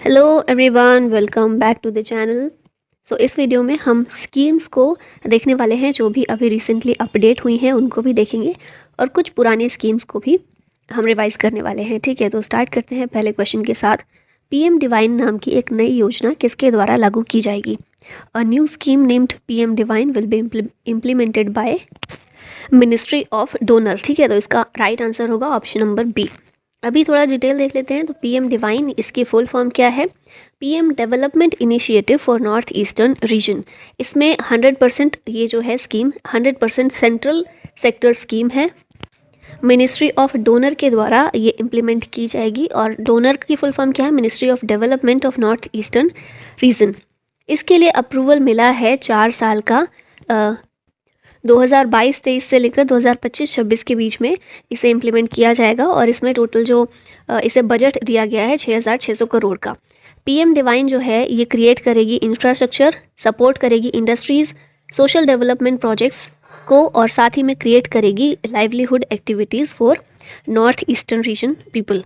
Hello everyone, welcome back to the channel. इस video में हम स्कीम्स को देखने वाले हैं जो भी अभी रिसेंटली अपडेट हुई हैं, उनको भी देखेंगे और कुछ पुराने स्कीम्स को भी हम रिवाइज करने वाले हैं। ठीक है, तो स्टार्ट करते हैं पहले क्वेश्चन के साथ। पीएम डिवाइन नाम की एक नई योजना किसके द्वारा लागू की जाएगी? A new scheme named PM divine will be implemented by ministry of donor. ठीक है, तो इसका राइट आंसर होगा ऑप्शन नंबर बी। अभी थोड़ा डिटेल देख लेते हैं। तो पीएम डिवाइन, इसकी फुल फॉर्म क्या है? PM development initiative for north eastern reason. इसमें 100% ये जो है स्कीम 100% सेंट्रल सेक्टर स्कीम है। मिनिस्ट्री ऑफ डोनर के द्वारा ये इम्प्लीमेंट की जाएगी और डोनर की फुल फॉर्म क्या है? Ministry of development of north eastern reason. इसके लिए अप्रूवल मिला है 4 साल का 2022-23 से लेकर 2025-26 के बीच में इसे इम्प्लीमेंट किया जाएगा और इसमें टोटल जो इसे बजट दिया गया है 6,600 करोड़ का। पीएम डिवाइन जो है ये क्रिएट करेगी इंफ्रास्ट्रक्चर, सपोर्ट करेगी इंडस्ट्रीज़, सोशल डेवलपमेंट प्रोजेक्ट्स को और साथ ही में क्रिएट करेगी livelihood activities for north eastern region people.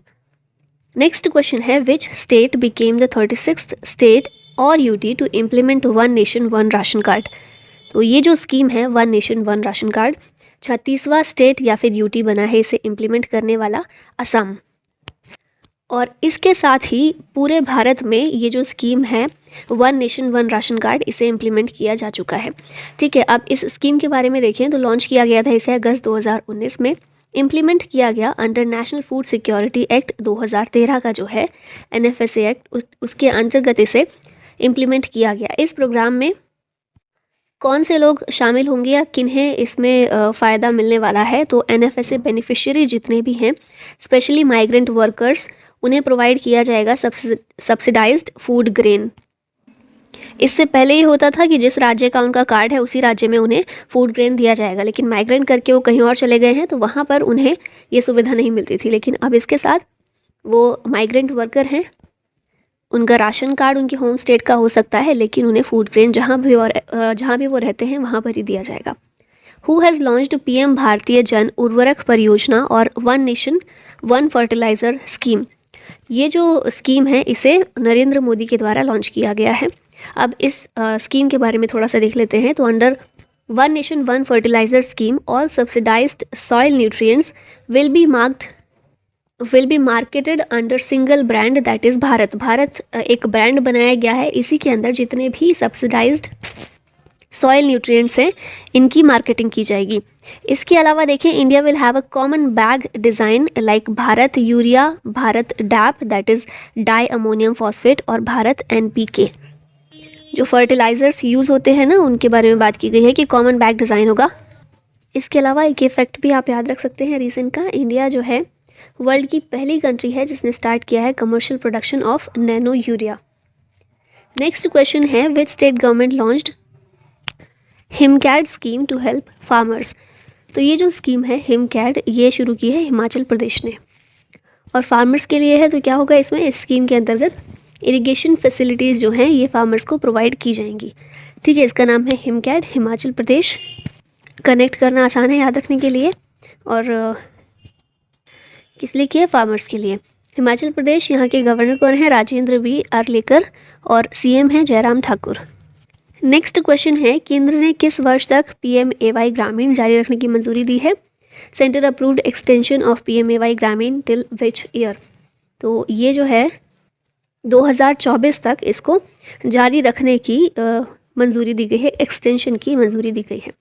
Next question है, which state became the 36th state और UT to implement one nation one ration card? तो ये जो स्कीम है one nation one ration card, 36वां स्टेट या फिर यूटी बना है इसे इम्प्लीमेंट करने वाला असम। और इसके साथ ही पूरे भारत में ये जो स्कीम है one nation one ration card, इसे इम्प्लीमेंट किया जा चुका है। ठीक है, अब इस स्कीम के बारे में देखें तो लॉन्च किया गया था इसे अगस्त 2019 में। इम्प्लीमेंट किया गया under national food security act 2013 का जो है NFSA एक्ट, उसके अंतर्गत इसे इम्प्लीमेंट किया गया। इस प्रोग्राम में कौन से लोग शामिल होंगे या किन्हें इसमें फ़ायदा मिलने वाला है? तो NFSA बेनिफिशियरी जितने भी हैं, स्पेशली माइग्रेंट वर्कर्स, उन्हें प्रोवाइड किया जाएगा सब्सिडाइज्ड फूड ग्रेन। इससे पहले ये होता था कि जिस राज्य का उनका कार्ड है उसी राज्य में उन्हें फूड ग्रेन दिया जाएगा, लेकिन माइग्रेंट करके वो कहीं और चले गए हैं तो वहाँ पर उन्हें ये सुविधा नहीं मिलती थी। लेकिन अब इसके साथ वो माइग्रेंट वर्कर हैं, उनका राशन कार्ड उनके होम स्टेट का हो सकता है, लेकिन उन्हें फूड ग्रेन जहाँ भी वो रहते हैं वहाँ पर ही दिया जाएगा। हु हैज़ लॉन्च्ड पीएम भारतीय जन उर्वरक परियोजना और one nation one fertiliser scheme? ये जो स्कीम है इसे नरेंद्र मोदी के द्वारा लॉन्च किया गया है। अब इस स्कीम के बारे में थोड़ा सा देख लेते हैं। तो under one nation one fertiliser scheme all subsidised soil nutrients will be marketed under single brand that is Bharat. Bharat एक ब्रांड बनाया गया है, इसी के अंदर जितने भी सब्सिडाइज्ड सॉइल न्यूट्रिएंट्स हैं इनकी मार्केटिंग की जाएगी। इसके अलावा देखें, India will have a common bag design like Bharat urea, Bharat DAP that is di ammonium phosphate और भारत NPK। जो फर्टिलाइज़र्स यूज़ होते हैं ना, उनके बारे में बात की गई है कि कॉमन बैग डिज़ाइन होगा। इसके अलावा एक इफेक्ट भी आप याद रख सकते हैं रीसेंट का, इंडिया जो है वर्ल्ड की पहली कंट्री है जिसने स्टार्ट किया है commercial production of nano urea. Next question है, which state government launched HIMCAD scheme to help farmers? तो ये जो स्कीम है हिमकैड, ये शुरू की है हिमाचल प्रदेश ने और फार्मर्स के लिए है। तो क्या होगा इसमें? इस स्कीम के अंतर्गत इरिगेशन फैसिलिटीज़ जो हैं ये फार्मर्स को प्रोवाइड की जाएंगी। ठीक है, इसका नाम है हिमकैड, हिमाचल प्रदेश। कनेक्ट करना आसान है याद रखने के लिए। और किस लिए किया? फार्मर्स के लिए। हिमाचल प्रदेश, यहाँ के गवर्नर कौन है? राजेंद्र V आर्लेकर और CM है जयराम ठाकुर। नेक्स्ट क्वेश्चन है, केंद्र ने किस वर्ष तक PMAY ग्रामीण जारी रखने की मंजूरी दी है? Centre approved extension of PMAY ग्रामीण टिल विच ईयर? तो ये जो है 2024 तक इसको जारी रखने की मंजूरी दी गई है, एक्सटेंशन की मंजूरी दी गई है।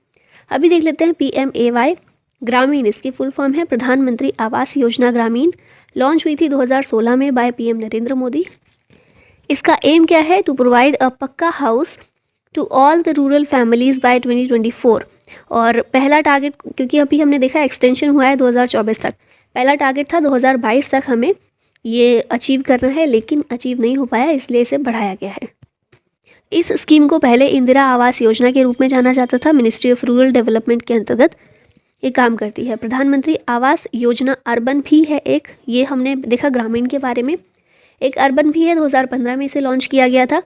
अभी देख लेते हैं PMAY ग्रामीण, इसकी फुल फॉर्म है प्रधानमंत्री आवास योजना ग्रामीण। लॉन्च हुई थी 2016 में बाय PM नरेंद्र मोदी। इसका एम क्या है? To provide a pucca house to all the rural families by 2024। और पहला टारगेट, क्योंकि अभी हमने देखा एक्सटेंशन हुआ है 2024 तक, पहला टारगेट था 2022 तक हमें ये अचीव करना है, लेकिन अचीव नहीं हो पाया, इसलिए इसे बढ़ाया गया है। इस स्कीम को पहले इंदिरा आवास योजना के रूप में जाना जाता था। मिनिस्ट्री ऑफ रूरल डेवलपमेंट के अंतर्गत ये काम करती है। प्रधानमंत्री आवास योजना अर्बन भी है एक, ये हमने देखा ग्रामीण के बारे में। एक अर्बन भी है, 2015 में इसे लॉन्च किया गया था।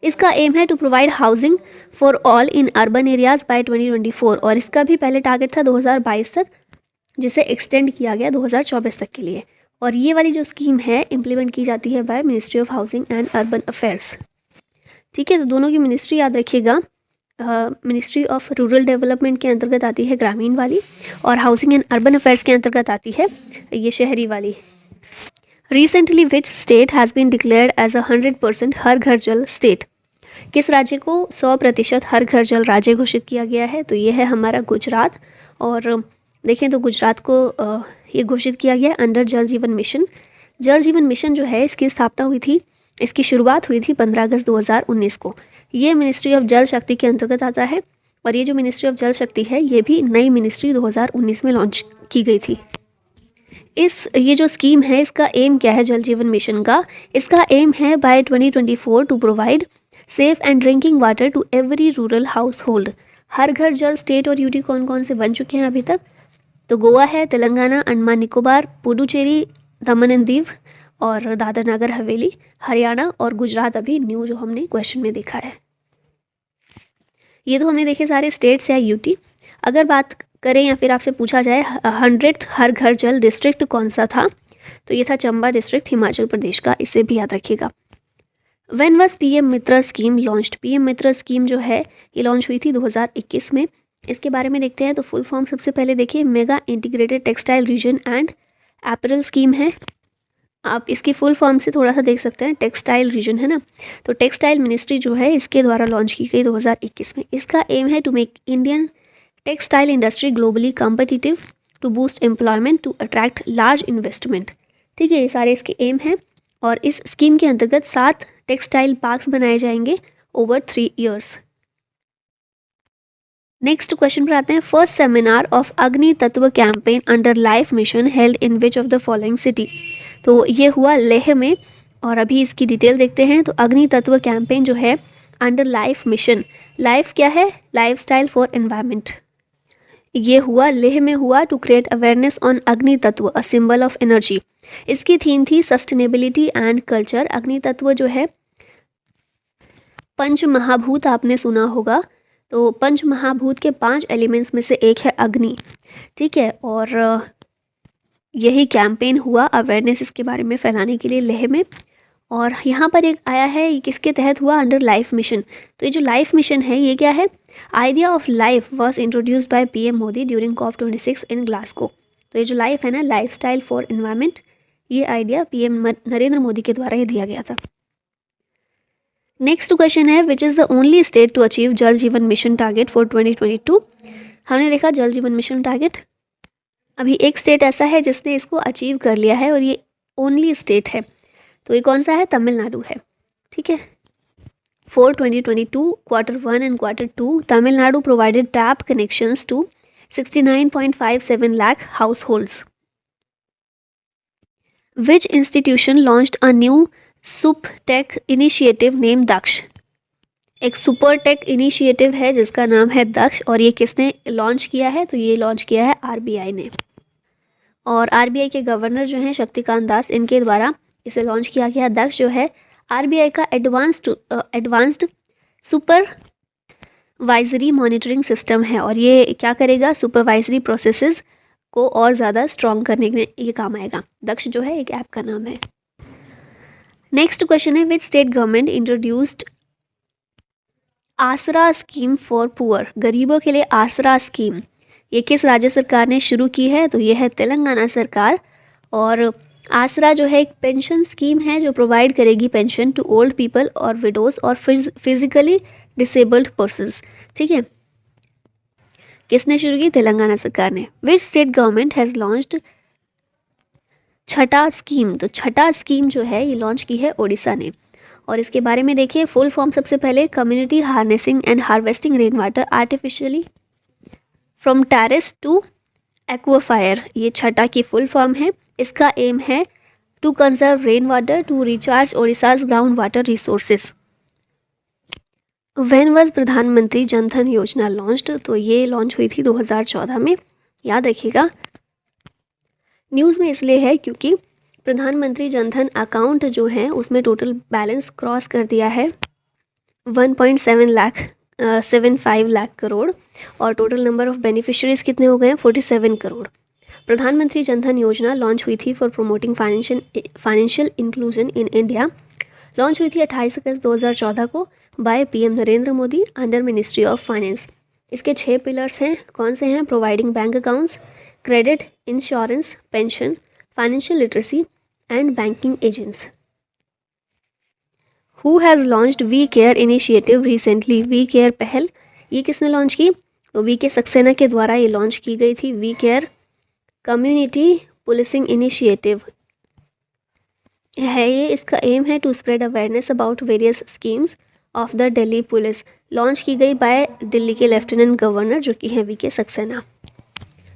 इसका एम है to provide housing for all in urban areas by 2024 और इसका भी पहले टारगेट था 2022 तक, जिसे एक्सटेंड किया गया 2024 तक के लिए। और ये वाली जो स्कीम है इम्प्लीमेंट की जाती है by ministry of housing and urban affairs. ठीक है, तो दोनों की मिनिस्ट्री याद रखिएगा। मिनिस्ट्री ऑफ रूरल डेवलपमेंट के अंतर्गत आती है ग्रामीण वाली, और हाउसिंग एंड अर्बन अफेयर्स के अंतर्गत आती है ये शहरी वाली। Recently which state has been declared as 100% Har Ghar Jal state? किस राज्य को 100% हर घर जल राज्य घोषित किया गया है? तो ये है हमारा गुजरात। और देखें तो गुजरात को ये घोषित किया गया अंडर जल जीवन मिशन। जल जीवन मिशन जो है इसकी स्थापना हुई थी, इसकी शुरुआत हुई थी 15 अगस्त 2019 को। ये मिनिस्ट्री ऑफ जल शक्ति के अंतर्गत आता है, और ये जो मिनिस्ट्री ऑफ जल शक्ति है ये भी नई मिनिस्ट्री 2019 में लॉन्च की गई थी। ये जो स्कीम है इसका एम क्या है जल जीवन मिशन का? इसका एम है by 2024 to provide safe and drinking water to every rural house होल्ड। हर घर जल स्टेट और यूटी कौन कौन से बन चुके हैं अभी तक? तो गोवा है, तेलंगाना, अंडमान निकोबार, पुडुचेरी, दमन एंड दीव और दादर नगर हवेली, हरियाणा और गुजरात अभी न्यू जो हमने क्वेश्चन में देखा है। ये तो हमने देखे सारे स्टेट्स या यूटी। अगर बात करें या फिर आपसे पूछा जाए 100th हर घर जल डिस्ट्रिक्ट कौन सा था, तो ये था चंबा डिस्ट्रिक्ट, हिमाचल प्रदेश का। इसे भी याद रखिएगा। When was PM Mitra scheme launched? PM Mitra scheme जो है ये लॉन्च हुई थी 2021 में। इसके बारे में देखते हैं। तो फुल फॉर्म सबसे पहले देखिए, mega integrated textile reason and apparel scheme है। आप इसकी फुल फॉर्म से थोड़ा सा देख सकते हैं, टेक्सटाइल रीजन है ना। तो टेक्सटाइल मिनिस्ट्री जो है इसके द्वारा लॉन्च की गई 2021 में। इसका एम है to make Indian textile industry globally competitive, to boost employment, to attract large investment. ठीक है, ये सारे इसके एम हैं। और इस स्कीम के अंतर्गत 7 टेक्सटाइल पार्क्स बनाए जाएंगे ओवर 3 ईयर्स। नेक्स्ट क्वेश्चन पर आते हैं। फर्स्ट सेमिनार ऑफ अग्नि तत्व campaign under life mission held in which of the following city? तो ये हुआ लेह में। और अभी इसकी डिटेल देखते हैं। तो अग्नि तत्व कैंपेन जो है अंडर लाइफ मिशन, लाइफ क्या है? Life style for environment. ये हुआ लेह में हुआ टू क्रिएट अवेयरनेस ऑन अग्नि तत्व अ सिंबल ऑफ एनर्जी। इसकी थीम थी सस्टेनेबिलिटी एंड कल्चर। अग्नि तत्व जो है पंच महाभूत आपने सुना होगा। तो पंच महाभूत के 5 एलिमेंट्स में से एक है अग्नि। ठीक है, और यही कैंपेन हुआ अवेयरनेस इसके बारे में फैलाने के लिए लेह में। और यहाँ पर एक आया है, ये किसके तहत हुआ? Under life mission. तो ये जो लाइफ मिशन है ये क्या है? Idea of life was introduced by PM Modi during COP26 in Glasgow. तो ये जो लाइफ है ना, लाइफ स्टाइल फॉर एनवायरमेंट, ये आइडिया पीएम नरेंद्र मोदी के द्वारा ही दिया गया था। नेक्स्ट क्वेश्चन है, which is the only state to achieve Jal Jeevan mission target for 2022? हमने देखा जल जीवन मिशन टारगेट, अभी एक स्टेट ऐसा है जिसने इसको अचीव कर लिया है और ये ओनली स्टेट है। तो ये कौन सा है? तमिलनाडु है। ठीक है, for 2022 Q1 and Q2 Tamil Nadu provided tap connections to 69.57 lakh households. Which institution launched a new SupTech initiative named दक्ष? एक सुपर टेक इनिशिएटिव है जिसका नाम है दक्ष, और ये किसने लॉन्च किया है? तो ये लॉन्च किया है आरबीआई ने। और आरबीआई के गवर्नर जो हैं शक्तिकांत दास, इनके द्वारा इसे लॉन्च किया गया। दक्ष जो है आरबीआई का एडवांस्ड सुपरवाइजरी मॉनिटरिंग सिस्टम है, और ये क्या करेगा? सुपरवाइजरी प्रोसेसेस को और ज़्यादा स्ट्रॉन्ग करने में ये काम आएगा। दक्ष जो है एक ऐप का नाम है। नेक्स्ट क्वेश्चन है, विच स्टेट गवर्नमेंट इंट्रोड्यूस्ड आसरा स्कीम फॉर पुअर? गरीबों के लिए आसरा स्कीम ये किस राज्य सरकार ने शुरू की है? तो ये है तेलंगाना सरकार। और आसरा जो है एक पेंशन स्कीम है जो प्रोवाइड करेगी पेंशन टू ओल्ड पीपल और विडोज और फिजिकली डिसेबल्ड पर्सन्स। ठीक है, किसने शुरू की? तेलंगाना सरकार ने। विच स्टेट गवर्नमेंट हैज़ लॉन्च्ड छठा स्कीम? तो छठा स्कीम जो है ये लॉन्च की है ओडिशा ने। और इसके बारे में देखिए फुल फॉर्म सबसे पहले, community harnessing and harvesting rain water artificially from terrace to aquifer, ये छठा की फुल फॉर्म है। इसका एम है to conserve rain water to recharge Odisha's ground water resources. When was Pradhan Mantri Jan धन योजना लॉन्च्ड? तो ये लॉन्च हुई थी 2014 में। याद रखिएगा, न्यूज़ में इसलिए है क्योंकि प्रधानमंत्री जन धन अकाउंट जो है उसमें टोटल बैलेंस क्रॉस कर दिया है 1.75 लाख करोड़, और टोटल नंबर ऑफ बेनिफिशियरीज कितने हो गए हैं? 47 करोड़। प्रधानमंत्री जनधन योजना लॉन्च हुई थी for promoting financial inclusion in India, launch हुई थी 28 अगस्त 2014 को by PM Narendra Modi under ministry of finance. इसके 6 पिलर्स हैं, कौन से हैं? Providing bank accounts, credit, insurance, pension, financial literacy and banking agents. Who has launched We Care initiative recently? We Care पहल ये किसने लॉन्च की? तो वी के सक्सेना के द्वारा ये लॉन्च की गई थी। We Care community policing initiative है ये। इसका एम है to spread awareness about various schemes of the Delhi police. Launch की गई बाय दिल्ली के लेफ्टिनेंट गवर्नर जो कि हैं वी के सक्सेना।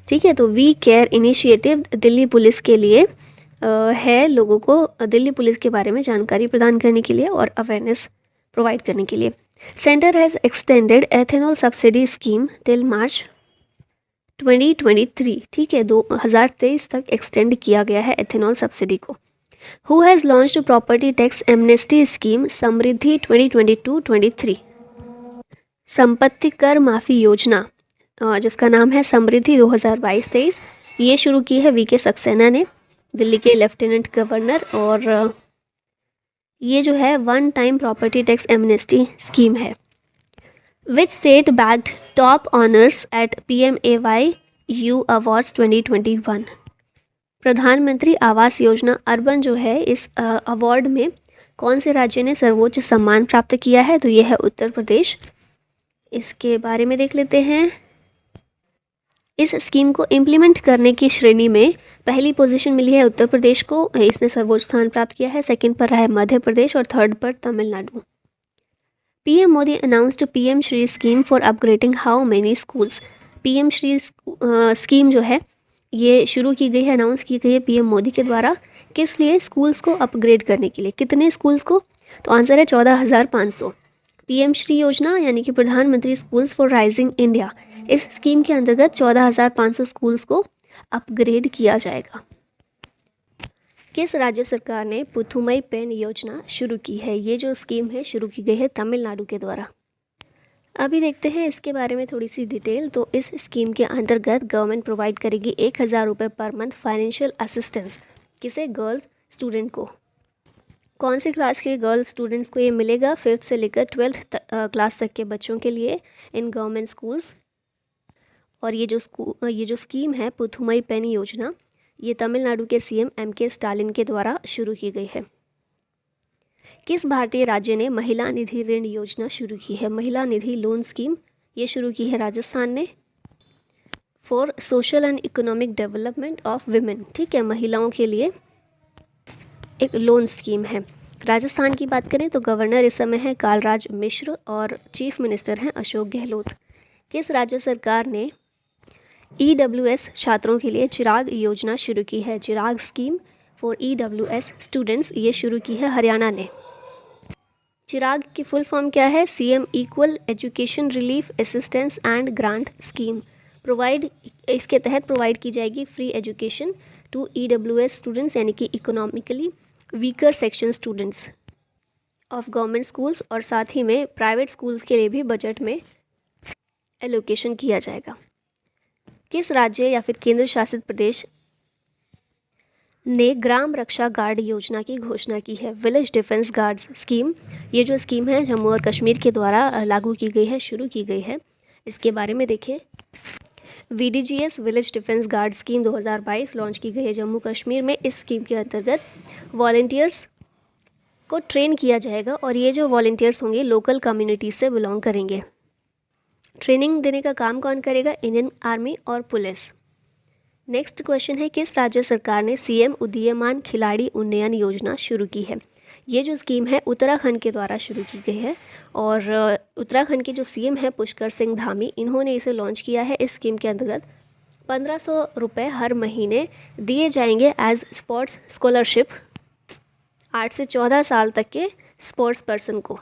ठीक है, तो We Care initiative Delhi police के लिए है, लोगों को दिल्ली पुलिस के बारे में जानकारी प्रदान करने के लिए और अवेयरनेस प्रोवाइड करने के लिए। Centre has extended ethanol subsidy scheme till March 2023। ठीक है, 2023 तक एक्सटेंड किया गया है एथेनॉल सब्सिडी को। Who has launched property tax amnesty scheme Samriddhi 2022-23? संपत्ति कर माफ़ी योजना जिसका नाम है समृद्धि 2022-23, ये शुरू की है वी के सक्सेना ने, दिल्ली के लेफ्टिनेंट गवर्नर। और ये जो है one time property tax amnesty scheme है। Which state bagged top honours at PMAY awards 2021? प्रधानमंत्री आवास योजना अर्बन जो है इस अवार्ड में कौन से राज्य ने सर्वोच्च सम्मान प्राप्त किया है? तो ये है उत्तर प्रदेश। इसके बारे में देख लेते हैं। इस स्कीम को इम्प्लीमेंट करने की श्रेणी में पहली पोजीशन मिली है उत्तर प्रदेश को, इसने सर्वोच्च स्थान प्राप्त किया है। सेकंड पर रहा है मध्य प्रदेश और थर्ड पर Tamil Nadu. PM Modi announced PM Shri scheme for upgrading how many schools? PM Shri scheme जो है ये शुरू की गई है, अनाउंस की गई है पीएम मोदी के द्वारा। किस लिए? स्कूल्स को अपग्रेड करने के लिए। कितने स्कूल्स को? तो आंसर है 14,500। पीएम श्री योजना यानी कि प्रधानमंत्री स्कूल्स फॉर राइजिंग इंडिया, इस स्कीम के अंतर्गत 14,500 स्कूल्स को अपग्रेड किया जाएगा। किस राज्य सरकार ने पुथुमई पेन योजना शुरू की है? ये जो स्कीम है शुरू की गई है तमिलनाडु के द्वारा। अभी देखते हैं इसके बारे में थोड़ी सी डिटेल। तो इस स्कीम के अंतर्गत गवर्नमेंट प्रोवाइड करेगी 1,000 रुपये पर मंथ फाइनेंशियल असिस्टेंस। किसे? गर्ल्स स्टूडेंट को। कौन सी क्लास के गर्ल स्टूडेंट्स को ये मिलेगा? 5th से लेकर 12th क्लास तक के बच्चों के लिए इन गवर्नमेंट स्कूल्स। और ये जो स्कीम है पुथुमई पेन योजना, ये तमिलनाडु के सीएम MK स्टालिन के द्वारा शुरू की गई है। किस भारतीय राज्य ने महिला निधि ऋण योजना शुरू की है? महिला निधि लोन स्कीम ये शुरू की है राजस्थान ने, for social and economic development of women. ठीक है, महिलाओं के लिए एक लोन स्कीम है। राजस्थान की बात करें तो गवर्नर इस समय है कालराज मिश्र और चीफ मिनिस्टर हैं अशोक गहलोत। किस राज्य सरकार ने EWS छात्रों के लिए चिराग योजना शुरू की है? चिराग स्कीम फॉर EWS स्टूडेंट्स ये शुरू की है हरियाणा ने। चिराग की फुल फॉर्म क्या है? CM equal education relief assistance and grant scheme. इसके तहत प्रोवाइड की जाएगी free education to EWS students यानी कि economically weaker section students of government schools, और साथ ही में प्राइवेट स्कूल्स के लिए भी बजट में एलोकेशन किया जाएगा। किस राज्य या फिर केंद्र शासित प्रदेश ने ग्राम रक्षा गार्ड योजना की घोषणा की है? विलेज डिफेंस गार्ड्स स्कीम, ये जो स्कीम है जम्मू और कश्मीर के द्वारा लागू की गई है, शुरू की गई है। इसके बारे में देखिए। VDGS village defence guard scheme 2022 launch की गई है जम्मू कश्मीर में। इस स्कीम के अंतर्गत वॉलंटियर्स को ट्रेन किया जाएगा और ये जो वॉलंटियर्स होंगे लोकल कम्युनिटी से बिलोंग करेंगे। ट्रेनिंग देने का काम कौन करेगा? इंडियन आर्मी और पुलिस। नेक्स्ट क्वेश्चन है, किस राज्य सरकार ने CM उदीयमान खिलाड़ी उन्नयन योजना शुरू की है? ये जो स्कीम है उत्तराखंड के द्वारा शुरू की गई है और उत्तराखंड के जो CM है पुष्कर सिंह धामी, इन्होंने इसे लॉन्च किया है। इस स्कीम के अंतर्गत 1500 रुपये हर महीने दिए जाएंगे एज स्पोर्ट्स स्कॉलरशिप 8 से 14 साल तक के स्पोर्ट्स पर्सन को।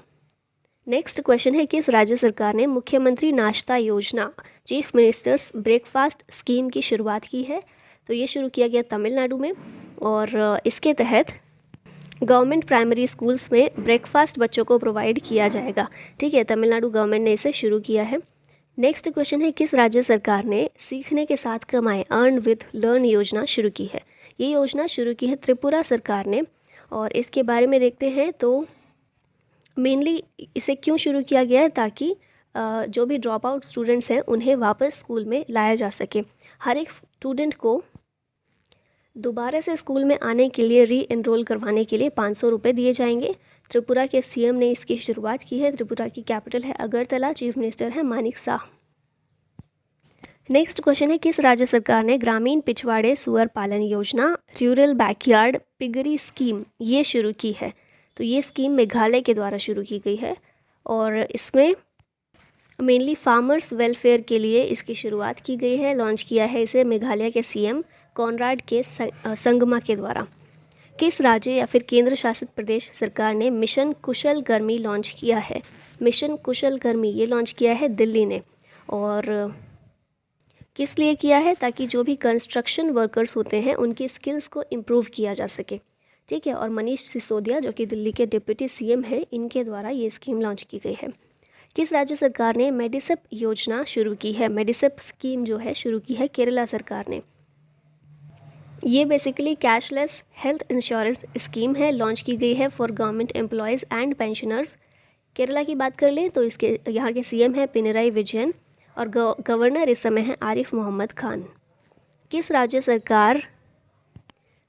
नेक्स्ट क्वेश्चन है, किस राज्य सरकार ने मुख्यमंत्री नाश्ता योजना चीफ मिनिस्टर्स ब्रेकफास्ट स्कीम की शुरुआत की है? तो ये शुरू किया गया तमिलनाडु में और इसके तहत गवर्नमेंट प्राइमरी स्कूल्स में ब्रेकफास्ट बच्चों को प्रोवाइड किया जाएगा। ठीक है, तमिलनाडु गवर्नमेंट ने इसे शुरू किया है। नेक्स्ट क्वेश्चन है, किस राज्य सरकार ने सीखने के साथ कमाएं अर्न विद लर्न योजना शुरू की है? ये योजना शुरू की है त्रिपुरा सरकार ने, और इसके बारे में देखते हैं तो मेनली इसे क्यों शुरू किया गया है, ताकि जो भी ड्रॉप आउट स्टूडेंट्स हैं उन्हें वापस स्कूल में लाया जा सके। हर एक स्टूडेंट को दोबारा से स्कूल में आने के लिए री एनरोल करवाने के लिए 500 रुपये दिए जाएंगे। त्रिपुरा के सीएम ने इसकी शुरुआत की है। त्रिपुरा की कैपिटल है अगरतला, चीफ मिनिस्टर है मानिक शाह। नेक्स्ट क्वेश्चन है, किस राज्य सरकार ने ग्रामीण पिछवाड़े सुअर पालन योजना रूरल बैकयार्ड पिगरी स्कीम ये शुरू की है? तो ये स्कीम मेघालय के द्वारा शुरू की गई है, और इसमें मेनली फार्मर्स वेलफेयर के लिए इसकी शुरुआत की गई है। लॉन्च किया है इसे मेघालय के सीएम कॉनराड के संगमा के द्वारा। किस राज्य या फिर केंद्र शासित प्रदेश सरकार ने मिशन कुशल कर्मी लॉन्च किया है? मिशन कुशल कर्मी ये लॉन्च किया है दिल्ली ने, और किस लिए किया है? ताकि जो भी कंस्ट्रक्शन वर्कर्स होते हैं उनकी स्किल्स को इम्प्रूव किया जा सके। ठीक है, और मनीष सिसोदिया जो कि दिल्ली के डिप्टी सीएम हैं, इनके द्वारा ये स्कीम लॉन्च की गई है। किस राज्य सरकार ने मेडिसिप योजना शुरू की है? मेडिसिप स्कीम जो है शुरू की है केरला सरकार ने। ये basically cashless health insurance scheme है, लॉन्च की गई है for government employees and pensioners. Kerala की बात कर लें तो इसके यहाँ के सीएम है पिनराई विजयन, और गवर्नर इस समय है आरिफ मोहम्मद खान। किस राज्य सरकार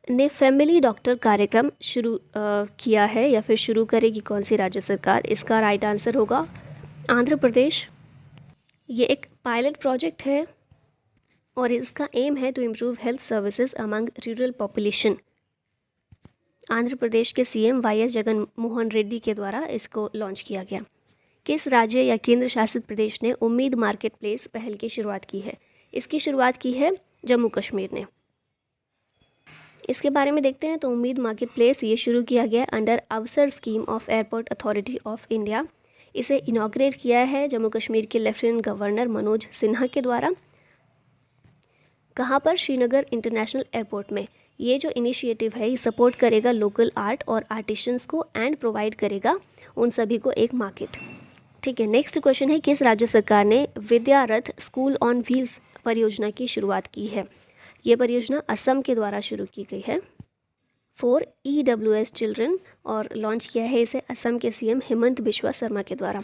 ने फैमिली डॉक्टर कार्यक्रम शुरू किया है, या फिर शुरू करेगी कौन सी राज्य सरकार? इसका राइट आंसर होगा आंध्र प्रदेश। ये एक पायलट प्रोजेक्ट है और इसका एम है to improve health services among rural population. Andhra Pradesh के सीएम वाई.एस. जगन मोहन रेड्डी के द्वारा इसको लॉन्च किया गया। किस राज्य या केंद्र शासित प्रदेश ने उम्मीद मार्केट प्लेस पहल की शुरुआत की है? इसकी शुरुआत की है जम्मू कश्मीर ने। इसके बारे में देखते हैं तो उम्मीद मार्केट प्लेस ये शुरू किया गया अंडर अवसर scheme of airport authority of India. इसे इनॉग्रेट किया है जम्मू कश्मीर के लेफ्टिनेंट गवर्नर मनोज सिन्हा के द्वारा। कहाँ पर? श्रीनगर इंटरनेशनल एयरपोर्ट में। ये जो इनिशिएटिव है ये सपोर्ट करेगा लोकल आर्ट और आर्टिशंस को एंड प्रोवाइड करेगा उन सभी को एक मार्केट। ठीक है, नेक्स्ट क्वेश्चन है, किस राज्य सरकार ने विद्यारथ स्कूल ऑन व्हील्स परियोजना की शुरुआत की है? ये परियोजना असम के द्वारा शुरू की गई है फॉर EWS चिल्ड्रन, और लॉन्च किया है इसे असम के सीएम हेमंत बिश्वा शर्मा के द्वारा।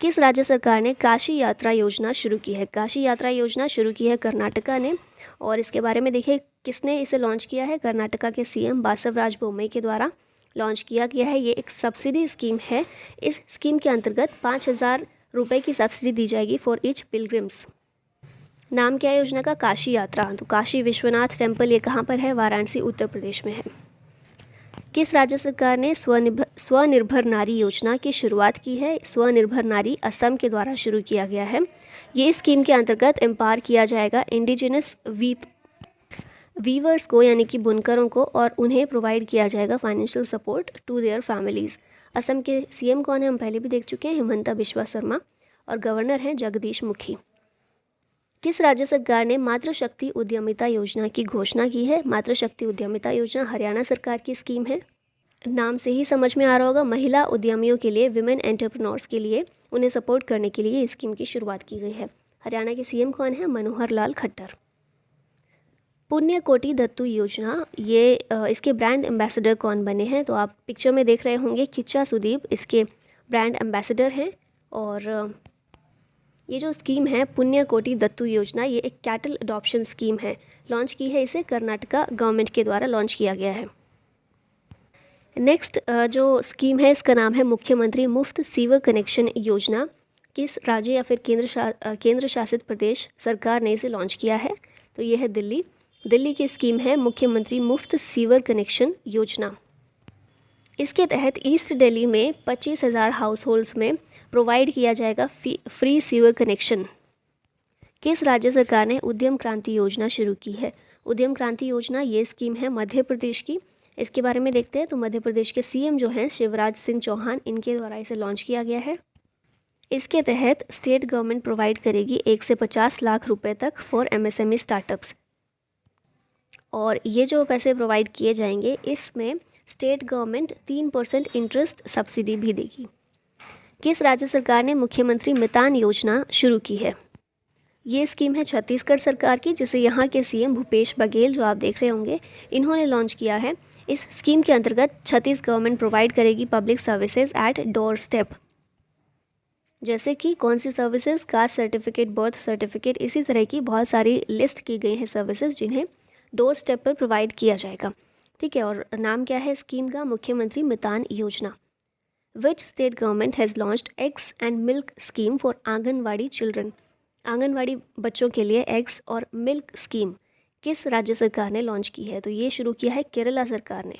किस राज्य सरकार ने काशी यात्रा योजना शुरू की है? काशी यात्रा योजना शुरू की है कर्नाटका ने, और इसके बारे में देखिए किसने इसे लॉन्च किया है? कर्नाटका के सीएम बासवराज बोम्मई के द्वारा लॉन्च किया गया है। ये एक सब्सिडी स्कीम है। इस स्कीम के अंतर्गत 5,000 रुपये की सब्सिडी दी जाएगी फॉर ईच पिलग्रिम्स। नाम क्या है योजना का? काशी यात्रा। तो काशी विश्वनाथ टेम्पल ये कहाँ पर है? वाराणसी उत्तर प्रदेश में है। किस राज्य सरकार ने स्वनिर्भर नारी योजना की शुरुआत की है? स्वनिर्भर नारी असम के द्वारा शुरू किया गया है। ये स्कीम के अंतर्गत एम्पावर किया जाएगा इंडिजिनस वीवर्स को, यानी कि बुनकरों को, और उन्हें प्रोवाइड किया जाएगा financial support to their families. Assam के सीएम कौन है? हम पहले भी देख चुके हैं, हिमंता बिश्वा शर्मा, और गवर्नर हैं जगदीश मुखी। किस राज्य सरकार ने मातृशक्ति उद्यमिता योजना की घोषणा की है? मातृशक्ति उद्यमिता योजना हरियाणा सरकार की स्कीम है। नाम से ही समझ में आ रहा होगा, महिला उद्यमियों के लिए, विमेन एंटरप्रेन्योर्स के लिए, उन्हें सपोर्ट करने के लिए इस स्कीम की शुरुआत की गई है। हरियाणा के सीएम कौन है? मनोहर लाल खट्टर। पुण्य कोटि दत्तू योजना, ये इसके ब्रांड एम्बेसडर कौन बने हैं? तो आप पिक्चर में देख रहे होंगे किच्चा सुदीप इसके ब्रांड एम्बेसडर हैं। और ये जो स्कीम है पुण्य कोटि दत्तू योजना, ये एक कैटल अडॉप्शन स्कीम है। लॉन्च की है इसे कर्नाटका गवर्नमेंट के द्वारा लॉन्च किया गया है। नेक्स्ट जो स्कीम है इसका नाम है मुख्यमंत्री मुफ्त सीवर कनेक्शन योजना। किस राज्य या फिर केंद्र शासित प्रदेश सरकार ने इसे लॉन्च किया है? तो ये है दिल्ली। दिल्ली की स्कीम है मुख्यमंत्री मुफ्त सीवर कनेक्शन योजना। इसके तहत ईस्ट दिल्ली में 25,000 हाउस होल्ड्स में प्रोवाइड किया जाएगा फ्री सीवर कनेक्शन। किस राज्य सरकार ने उद्यम क्रांति योजना शुरू की है? उद्यम क्रांति योजना ये स्कीम है मध्य प्रदेश की। इसके बारे में देखते हैं तो मध्य प्रदेश के सीएम जो हैं शिवराज सिंह चौहान, इनके द्वारा इसे लॉन्च किया गया है। इसके तहत स्टेट गवर्नमेंट प्रोवाइड करेगी 1 से 50 लाख रुपए तक फॉर MSME स्टार्टअप्स, और ये जो पैसे प्रोवाइड किए जाएंगे इसमें स्टेट गवर्नमेंट 3% इंटरेस्ट सब्सिडी भी देगी। किस राज्य सरकार ने मुख्यमंत्री मितान योजना शुरू की है? ये स्कीम है छत्तीसगढ़ सरकार की, जिसे यहाँ के सीएम भूपेश बघेल, जो आप देख रहे होंगे, इन्होंने लॉन्च किया है। इस स्कीम के अंतर्गत छत्तीस गवर्नमेंट प्रोवाइड करेगी public services at doorstep, जैसे कि कौन सी services, caste certificate, birth certificate, इसी तरह की बहुत सारी लिस्ट की गई हैं सर्विसेज जिन्हें डोर स्टेप पर प्रोवाइड किया जाएगा। ठीक है, और नाम क्या है स्कीम का? मुख्यमंत्री मितान योजना। विच state government has launched eggs and milk scheme for anganwadi children? Anganwadi बच्चों के लिए एग्स और मिल्क स्कीम किस राज्य सरकार ने लॉन्च की है? तो ये शुरू किया है केरला सरकार ने,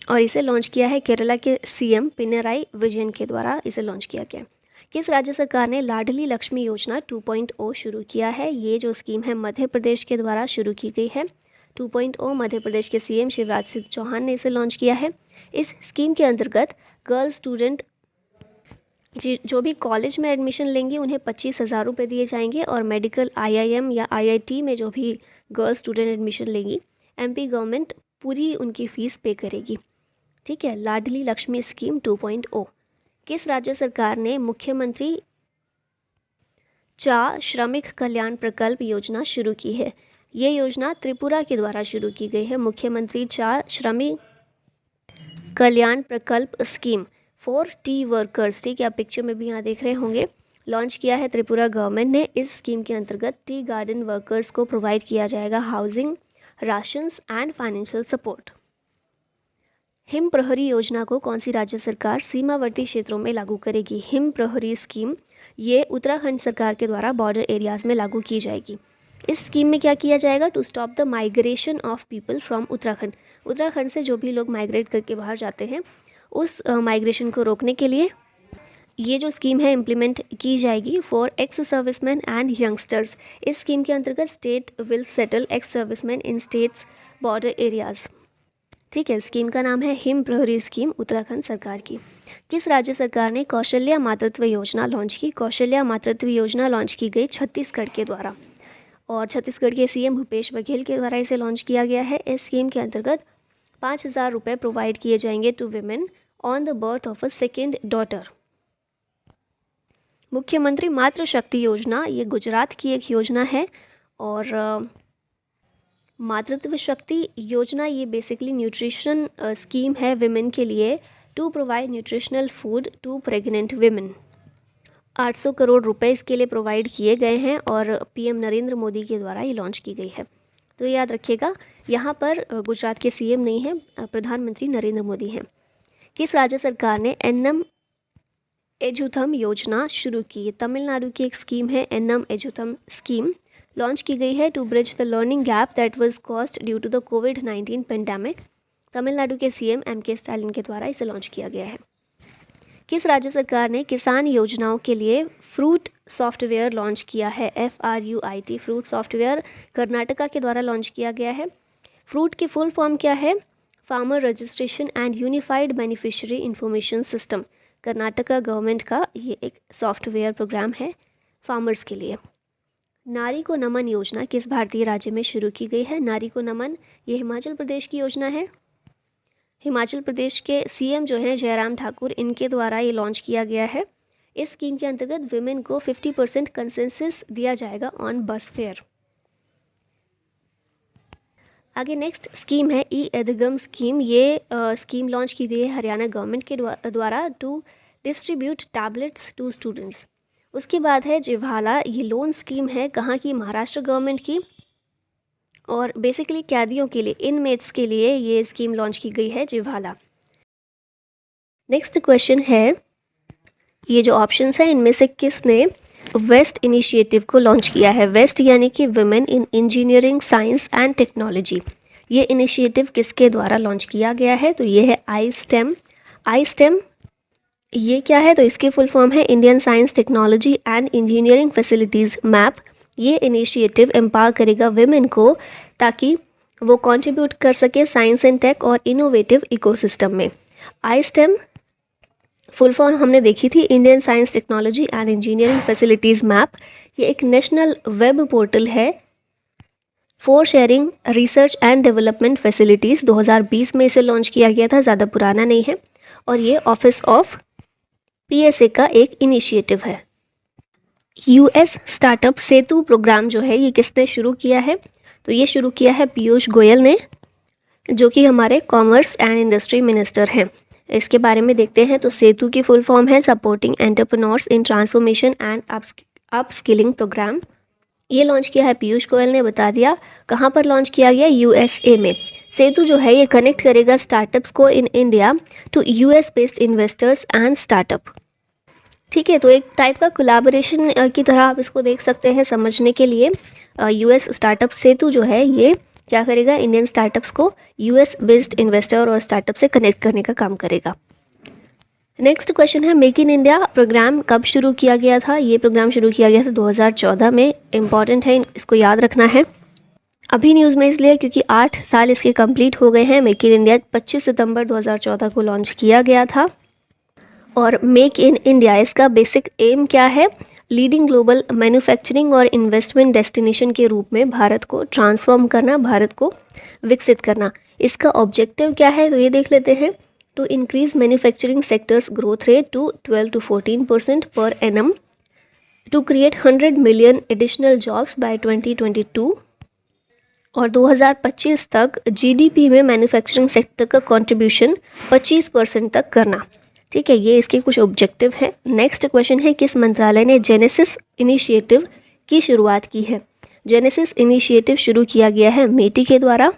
और इसे लॉन्च किया है केरला के सीएम पिनराई विजयन के द्वारा इसे लॉन्च किया गया। किस राज्य सरकार ने लाडली लक्ष्मी योजना 2.0 शुरू किया है? ये जो स्कीम है मध्य प्रदेश के द्वारा शुरू की गई है। 2.0 मध्य प्रदेश के सीएम शिवराज सिंह चौहान ने इसे लॉन्च किया है। इस स्कीम के अंतर्गत गर्ल्स स्टूडेंट जो भी कॉलेज में एडमिशन लेंगे उन्हें 25,000 रुपये दिए जाएंगे, और मेडिकल IIM या IIT में जो भी गर्ल्स स्टूडेंट एडमिशन लेंगी, MP गवर्नमेंट पूरी उनकी फ़ीस पे करेगी। ठीक है, लाडली लक्ष्मी स्कीम 2.0। किस राज्य सरकार ने मुख्यमंत्री चा श्रमिक कल्याण प्रकल्प योजना शुरू की है? ये योजना त्रिपुरा के द्वारा शुरू की गई है। मुख्यमंत्री चा श्रमिक कल्याण प्रकल्प स्कीम फॉर टी वर्कर्स, ठीक है, आप पिक्चर में भी यहाँ देख रहे होंगे, लॉन्च किया है त्रिपुरा गवर्नमेंट ने। इस स्कीम के अंतर्गत टी गार्डन वर्कर्स को प्रोवाइड किया जाएगा housing, rations and financial support. Him प्रहरी योजना को कौन सी राज्य सरकार सीमावर्ती क्षेत्रों में लागू करेगी? हिम प्रहरी स्कीम ये उत्तराखंड सरकार के द्वारा बॉर्डर एरियाज़ में लागू की जाएगी। इस स्कीम में क्या किया जाएगा? To stop the migration of people from Uttarakhand. Uttarakhand से जो भी लोग माइग्रेट करके बाहर जाते हैं, उस माइग्रेशन को रोकने के लिए ये जो स्कीम है इम्प्लीमेंट की जाएगी for ex serviceman and youngsters. इस स्कीम के अंतर्गत state will settle ex serviceman in states border areas. ठीक है, स्कीम का नाम है हिम प्रहरी स्कीम, उत्तराखंड सरकार की। किस राज्य सरकार ने कौशल्या मातृत्व योजना लॉन्च की? कौशल्या मातृत्व योजना लॉन्च की गई छत्तीसगढ़ के द्वारा, और छत्तीसगढ़ के सीएम भूपेश बघेल के द्वारा इसे लॉन्च किया गया है। इस स्कीम के अंतर्गत 5,000 रुपये प्रोवाइड किए जाएंगे to women on the birth of a second daughter. Mukhyamantri Matrishakti योजना ये गुजरात की एक योजना है, और मातृत्व शक्ति योजना ये बेसिकली न्यूट्रिशन स्कीम है विमेन के लिए, to provide nutritional food to pregnant women. 800 crore रुपए इसके लिए प्रोवाइड किए गए हैं, और PM नरेंद्र मोदी के द्वारा ये लॉन्च की गई है। तो याद रखिएगा, यहाँ पर गुजरात के सीएम नहीं हैं, प्रधानमंत्री नरेंद्र मोदी हैं। किस राज्य सरकार ने एन्नम एजुथम योजना शुरू की? ये तमिलनाडु की एक स्कीम है। एन्नम एजुथम स्कीम लॉन्च की गई है to bridge the learning gap that was caused due to the कोविड-19 पेंडेमिक। तमिलनाडु के सीएम MK स्टालिन के द्वारा इसे लॉन्च किया गया है। किस राज्य सरकार ने किसान योजनाओं के लिए फ्रूट सॉफ्टवेयर लॉन्च किया है? FRUIT फ्रूट सॉफ्टवेयर कर्नाटका के द्वारा लॉन्च किया गया है। फ्रूट की फुल फॉर्म क्या है? Farmer registration and unified beneficiary information system. Karnataka government का ये एक सॉफ्टवेयर प्रोग्राम है फार्मर्स के लिए। नारी को नमन योजना किस भारतीय राज्य में शुरू की गई है? नारी को नमन ये हिमाचल प्रदेश की योजना है। हिमाचल प्रदेश के सीएम जो है जयराम ठाकुर, इनके द्वारा ये लॉन्च किया गया है। इस स्कीम के अंतर्गत विमेन को 50% कंसेंसस दिया जाएगा ऑन बस फेयर। आगे नेक्स्ट स्कीम है ई-एदगम स्कीम। ये स्कीम लॉन्च की गई है हरियाणा गवर्नमेंट के द्वारा to distribute tablets to students. उसके बाद है जिव्हाला, ये लोन स्कीम है कहाँ की? महाराष्ट्र गवर्नमेंट की, और बेसिकली कैदियों के लिए, इनमेट्स के लिए ये स्कीम लॉन्च की गई है जिव्हाला। नेक्स्ट क्वेश्चन है, ये जो ऑप्शंस हैं इनमें से किसने वेस्ट इनिशिएटिव को लॉन्च किया है? वेस्ट यानी कि women in engineering science and technology. ये इनिशिएटिव किसके द्वारा लॉन्च किया गया है? तो ये है आई-स्टेम। आई-स्टेम ये क्या है? तो इसकी फुल फॉर्म है Indian science technology and engineering facilities map. ये इनिशिएटिव एम्पावर करेगा विमेन को ताकि वो कंट्रीब्यूट कर सके साइंस एंड टेक और इनोवेटिव इकोसिस्टम में। आई-स्टेम फुल फॉर्म हमने देखी थी, Indian science technology and engineering facilities map. ये एक नेशनल वेब पोर्टल है for sharing research and development facilities. 2020 में इसे लॉन्च किया गया था, ज़्यादा पुराना नहीं है। और ये ऑफिस ऑफ पीएसए का एक इनिशिएटिव है। यूएस स्टार्टअप सेतु प्रोग्राम जो है ये किसने शुरू किया है? तो ये शुरू किया है पीयूष गोयल ने, जो कि हमारे कॉमर्स एंड इंडस्ट्री मिनिस्टर हैं। इसके बारे में देखते हैं। तो सेतु की फुल फॉर्म है supporting entrepreneurs in transformation and upskilling programme. ये लॉन्च किया है पीयूष गोयल ने, बता दिया। कहाँ पर लॉन्च किया गया? यूएसए में। सेतु जो है ये कनेक्ट करेगा स्टार्टअप्स को in India to US based investors and startup. ठीक है, तो एक टाइप का कोलैबोरेशन की तरह आप इसको देख सकते हैं समझने के लिए। यूएस स्टार्टअप सेतु जो है ये क्या करेगा? इंडियन स्टार्टअप्स को यूएस बेस्ड इन्वेस्टर और स्टार्टअप से कनेक्ट करने का काम करेगा। नेक्स्ट क्वेश्चन है मेक इन इंडिया प्रोग्राम कब शुरू किया गया था? ये प्रोग्राम शुरू किया गया था 2014 में। इम्पॉर्टेंट है, इसको याद रखना है। अभी न्यूज़ में इसलिए क्योंकि 8 साल इसके कंप्लीट हो गए हैं। मेक इन इंडिया 25 सितंबर 2014 को लॉन्च किया गया था। और मेक इन इंडिया इसका बेसिक एम क्या है? लीडिंग ग्लोबल मैन्युफैक्चरिंग और इन्वेस्टमेंट डेस्टिनेशन के रूप में भारत को ट्रांसफॉर्म करना, भारत को विकसित करना। इसका ऑब्जेक्टिव क्या है? तो ये देख लेते हैं। To increase manufacturing sectors growth rate to 12 to 14% per annum, to create 100 million additional jobs by 2022 और 2025 तक जीडीपी में मैन्युफैक्चरिंग सेक्टर का कंट्रीब्यूशन 25% तक करना। ठीक है, ये इसके कुछ ऑब्जेक्टिव है। नेक्स्ट क्वेश्चन है किस मंत्रालय ने जेनेसिस इनिशिएटिव की शुरुआत की है? जेनेसिस इनिशिएटिव शुरू किया गया है मेटी के द्वारा,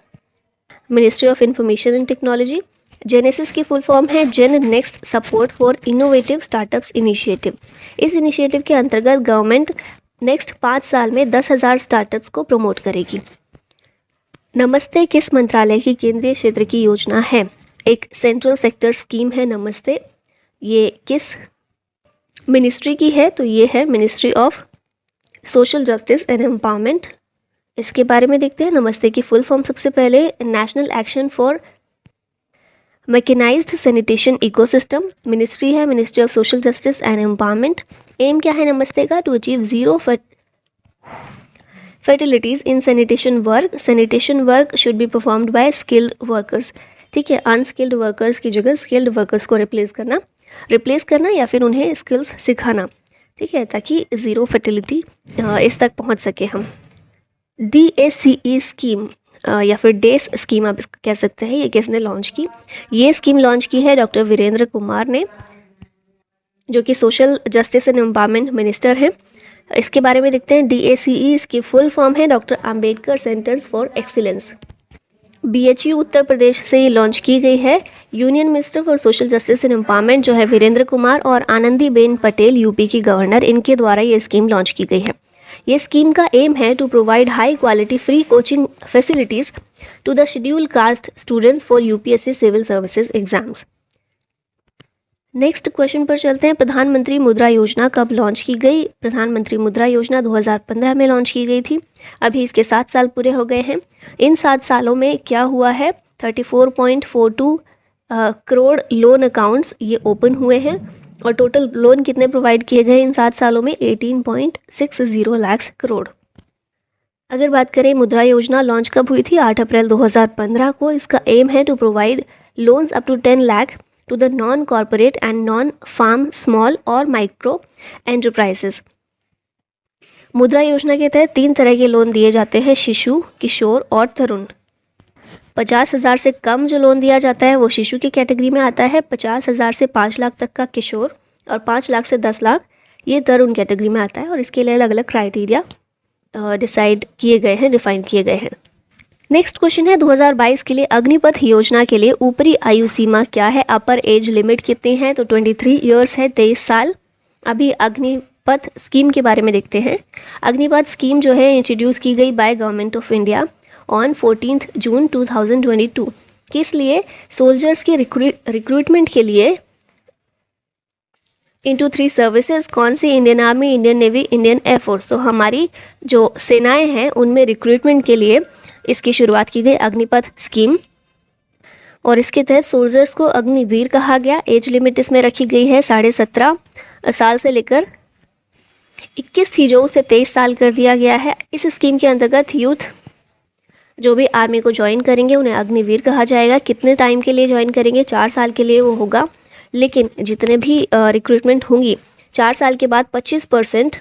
ministry of information and technology. Genesis की फुल फॉर्म है gen next support for innovative startups initiative. इस इनिशिएटिव के अंतर्गत गवर्नमेंट नेक्स्ट 5 साल में 10,000 स्टार्टअप्स को प्रमोट करेगी। नमस्ते किस मंत्रालय की केंद्रीय क्षेत्र की योजना है? एक सेंट्रल सेक्टर स्कीम है नमस्ते। ये किस मिनिस्ट्री की है? तो ये है ministry of social justice and empowerment. इसके बारे में देखते हैं। नमस्ते की फुल फॉर्म सबसे पहले national action for mechanised sanitation ecosystem. Ministry है ministry of social justice and empowerment. Aim क्या है नमस्ते का? To achieve zero fertilities in sanitation work. Sanitation work should be performed by skilled workers. ठीक है, unskilled workers की जगह skilled workers को replace करना या फिर उन्हें स्किल्स सिखाना। ठीक है, ताकि ज़ीरो फर्टिलिटी इस तक पहुंच सके हम। DACE स्कीम या फिर डेस स्कीम आप इसको कह सकते हैं, ये किसने लॉन्च की? ये स्कीम लॉन्च की है डॉक्टर वीरेंद्र कुमार ने, जो कि social justice and empowerment minister हैं। इसके बारे में देखते हैं। DACE इसकी फुल फॉर्म है doctor Ambedkar centres for excellence. BHU Uttar Pradesh से ये लॉन्च की गई है। Union minister for social justice and empowerment जो है वीरेंद्र कुमार और आनंदीबेन पटेल यूपी की गवर्नर, इनके द्वारा ये स्कीम लॉन्च की गई है। ये स्कीम का एम है to provide high quality free coaching facilities to the scheduled caste students for UPSC civil services exams. Next question पर चलते हैं। प्रधानमंत्री मुद्रा योजना कब लॉन्च की गई? प्रधानमंत्री मुद्रा योजना 2015 में लॉन्च की गई थी। अभी इसके 7 साल पूरे हो गए हैं। इन 7 सालों में क्या हुआ है? 34.42 करोड़ लोन अकाउंट्स ये ओपन हुए हैं और टोटल लोन कितने प्रोवाइड किए गए इन 7 सालों में? 18.60 लाख करोड़। अगर बात करें मुद्रा योजना लॉन्च कब हुई थी? 8 अप्रैल 2015 को। इसका एम है to provide loans up to 10 lakh to the non-corporate and non-farm small और micro enterprises। मुद्रा योजना के तहत 3 तरह के लोन दिए जाते हैं, शिशु, किशोर और तरुण। 50,000 से कम जो लोन दिया जाता है वो शिशु की कैटेगरी में आता है। 50,000 से 5 लाख तक का किशोर और 5 लाख से 10 लाख ये तरुण कैटेगरी में आता है। और इसके लिए अलग अलग क्राइटेरिया डिसाइड किए गए हैं, डिफाइन किए गए हैं। नेक्स्ट क्वेश्चन है 2022 के लिए अग्निपथ योजना के लिए ऊपरी आयु सीमा क्या है? अपर एज लिमिट कितनी है? तो 23 ईयर्स है, 23 साल। अभी अग्निपथ स्कीम के बारे में देखते हैं। अग्निपथ स्कीम जो है इंट्रोड्यूस की गई by government of India on 14 जून 2022। किस लिए? सोल्जर्स के रिक्रूटमेंट के लिए इंटू 3 सर्विसेज। कौन सी? Indian army, Indian navy, Indian air force. तो हमारी जो सेनाएं हैं उनमें रिक्रूटमेंट के लिए इसकी शुरुआत की गई अग्निपथ स्कीम। और इसके तहत सोल्जर्स को अग्निवीर कहा गया। एज लिमिट इसमें रखी गई है 17.5 साल से लेकर 21 थी, जो उसे 23 साल कर दिया गया है। इस स्कीम के अंतर्गत यूथ जो भी आर्मी को ज्वाइन करेंगे उन्हें अग्निवीर कहा जाएगा। कितने टाइम के लिए ज्वाइन करेंगे? 4 साल के लिए वो होगा। लेकिन जितने भी रिक्रूटमेंट होंगी 4 साल के बाद 25%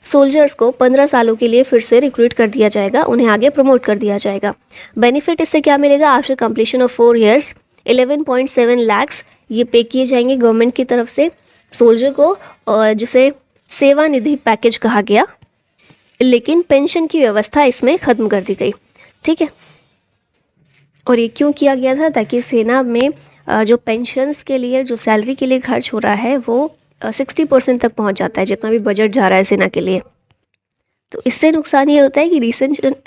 सोल्जर्स को 15 सालों के लिए फिर से रिक्रूट कर दिया जाएगा, उन्हें आगे प्रमोट कर दिया जाएगा। बेनिफिट इससे क्या मिलेगा? After completion of 4 years 11.7 lakhs ये पे किए जाएंगे गवर्नमेंट की तरफ से सोल्जर को, जिसे सेवानिधि पैकेज कहा गया। लेकिन पेंशन की व्यवस्था इसमें ख़त्म कर दी गई। ठीक है, और ये क्यों किया गया था? ताकि सेना में जो पेंशन्स के लिए जो सैलरी के लिए खर्च हो रहा है वो 60% तक पहुंच जाता है, जितना भी बजट जा रहा है सेना के लिए। तो इससे नुकसान ये होता है कि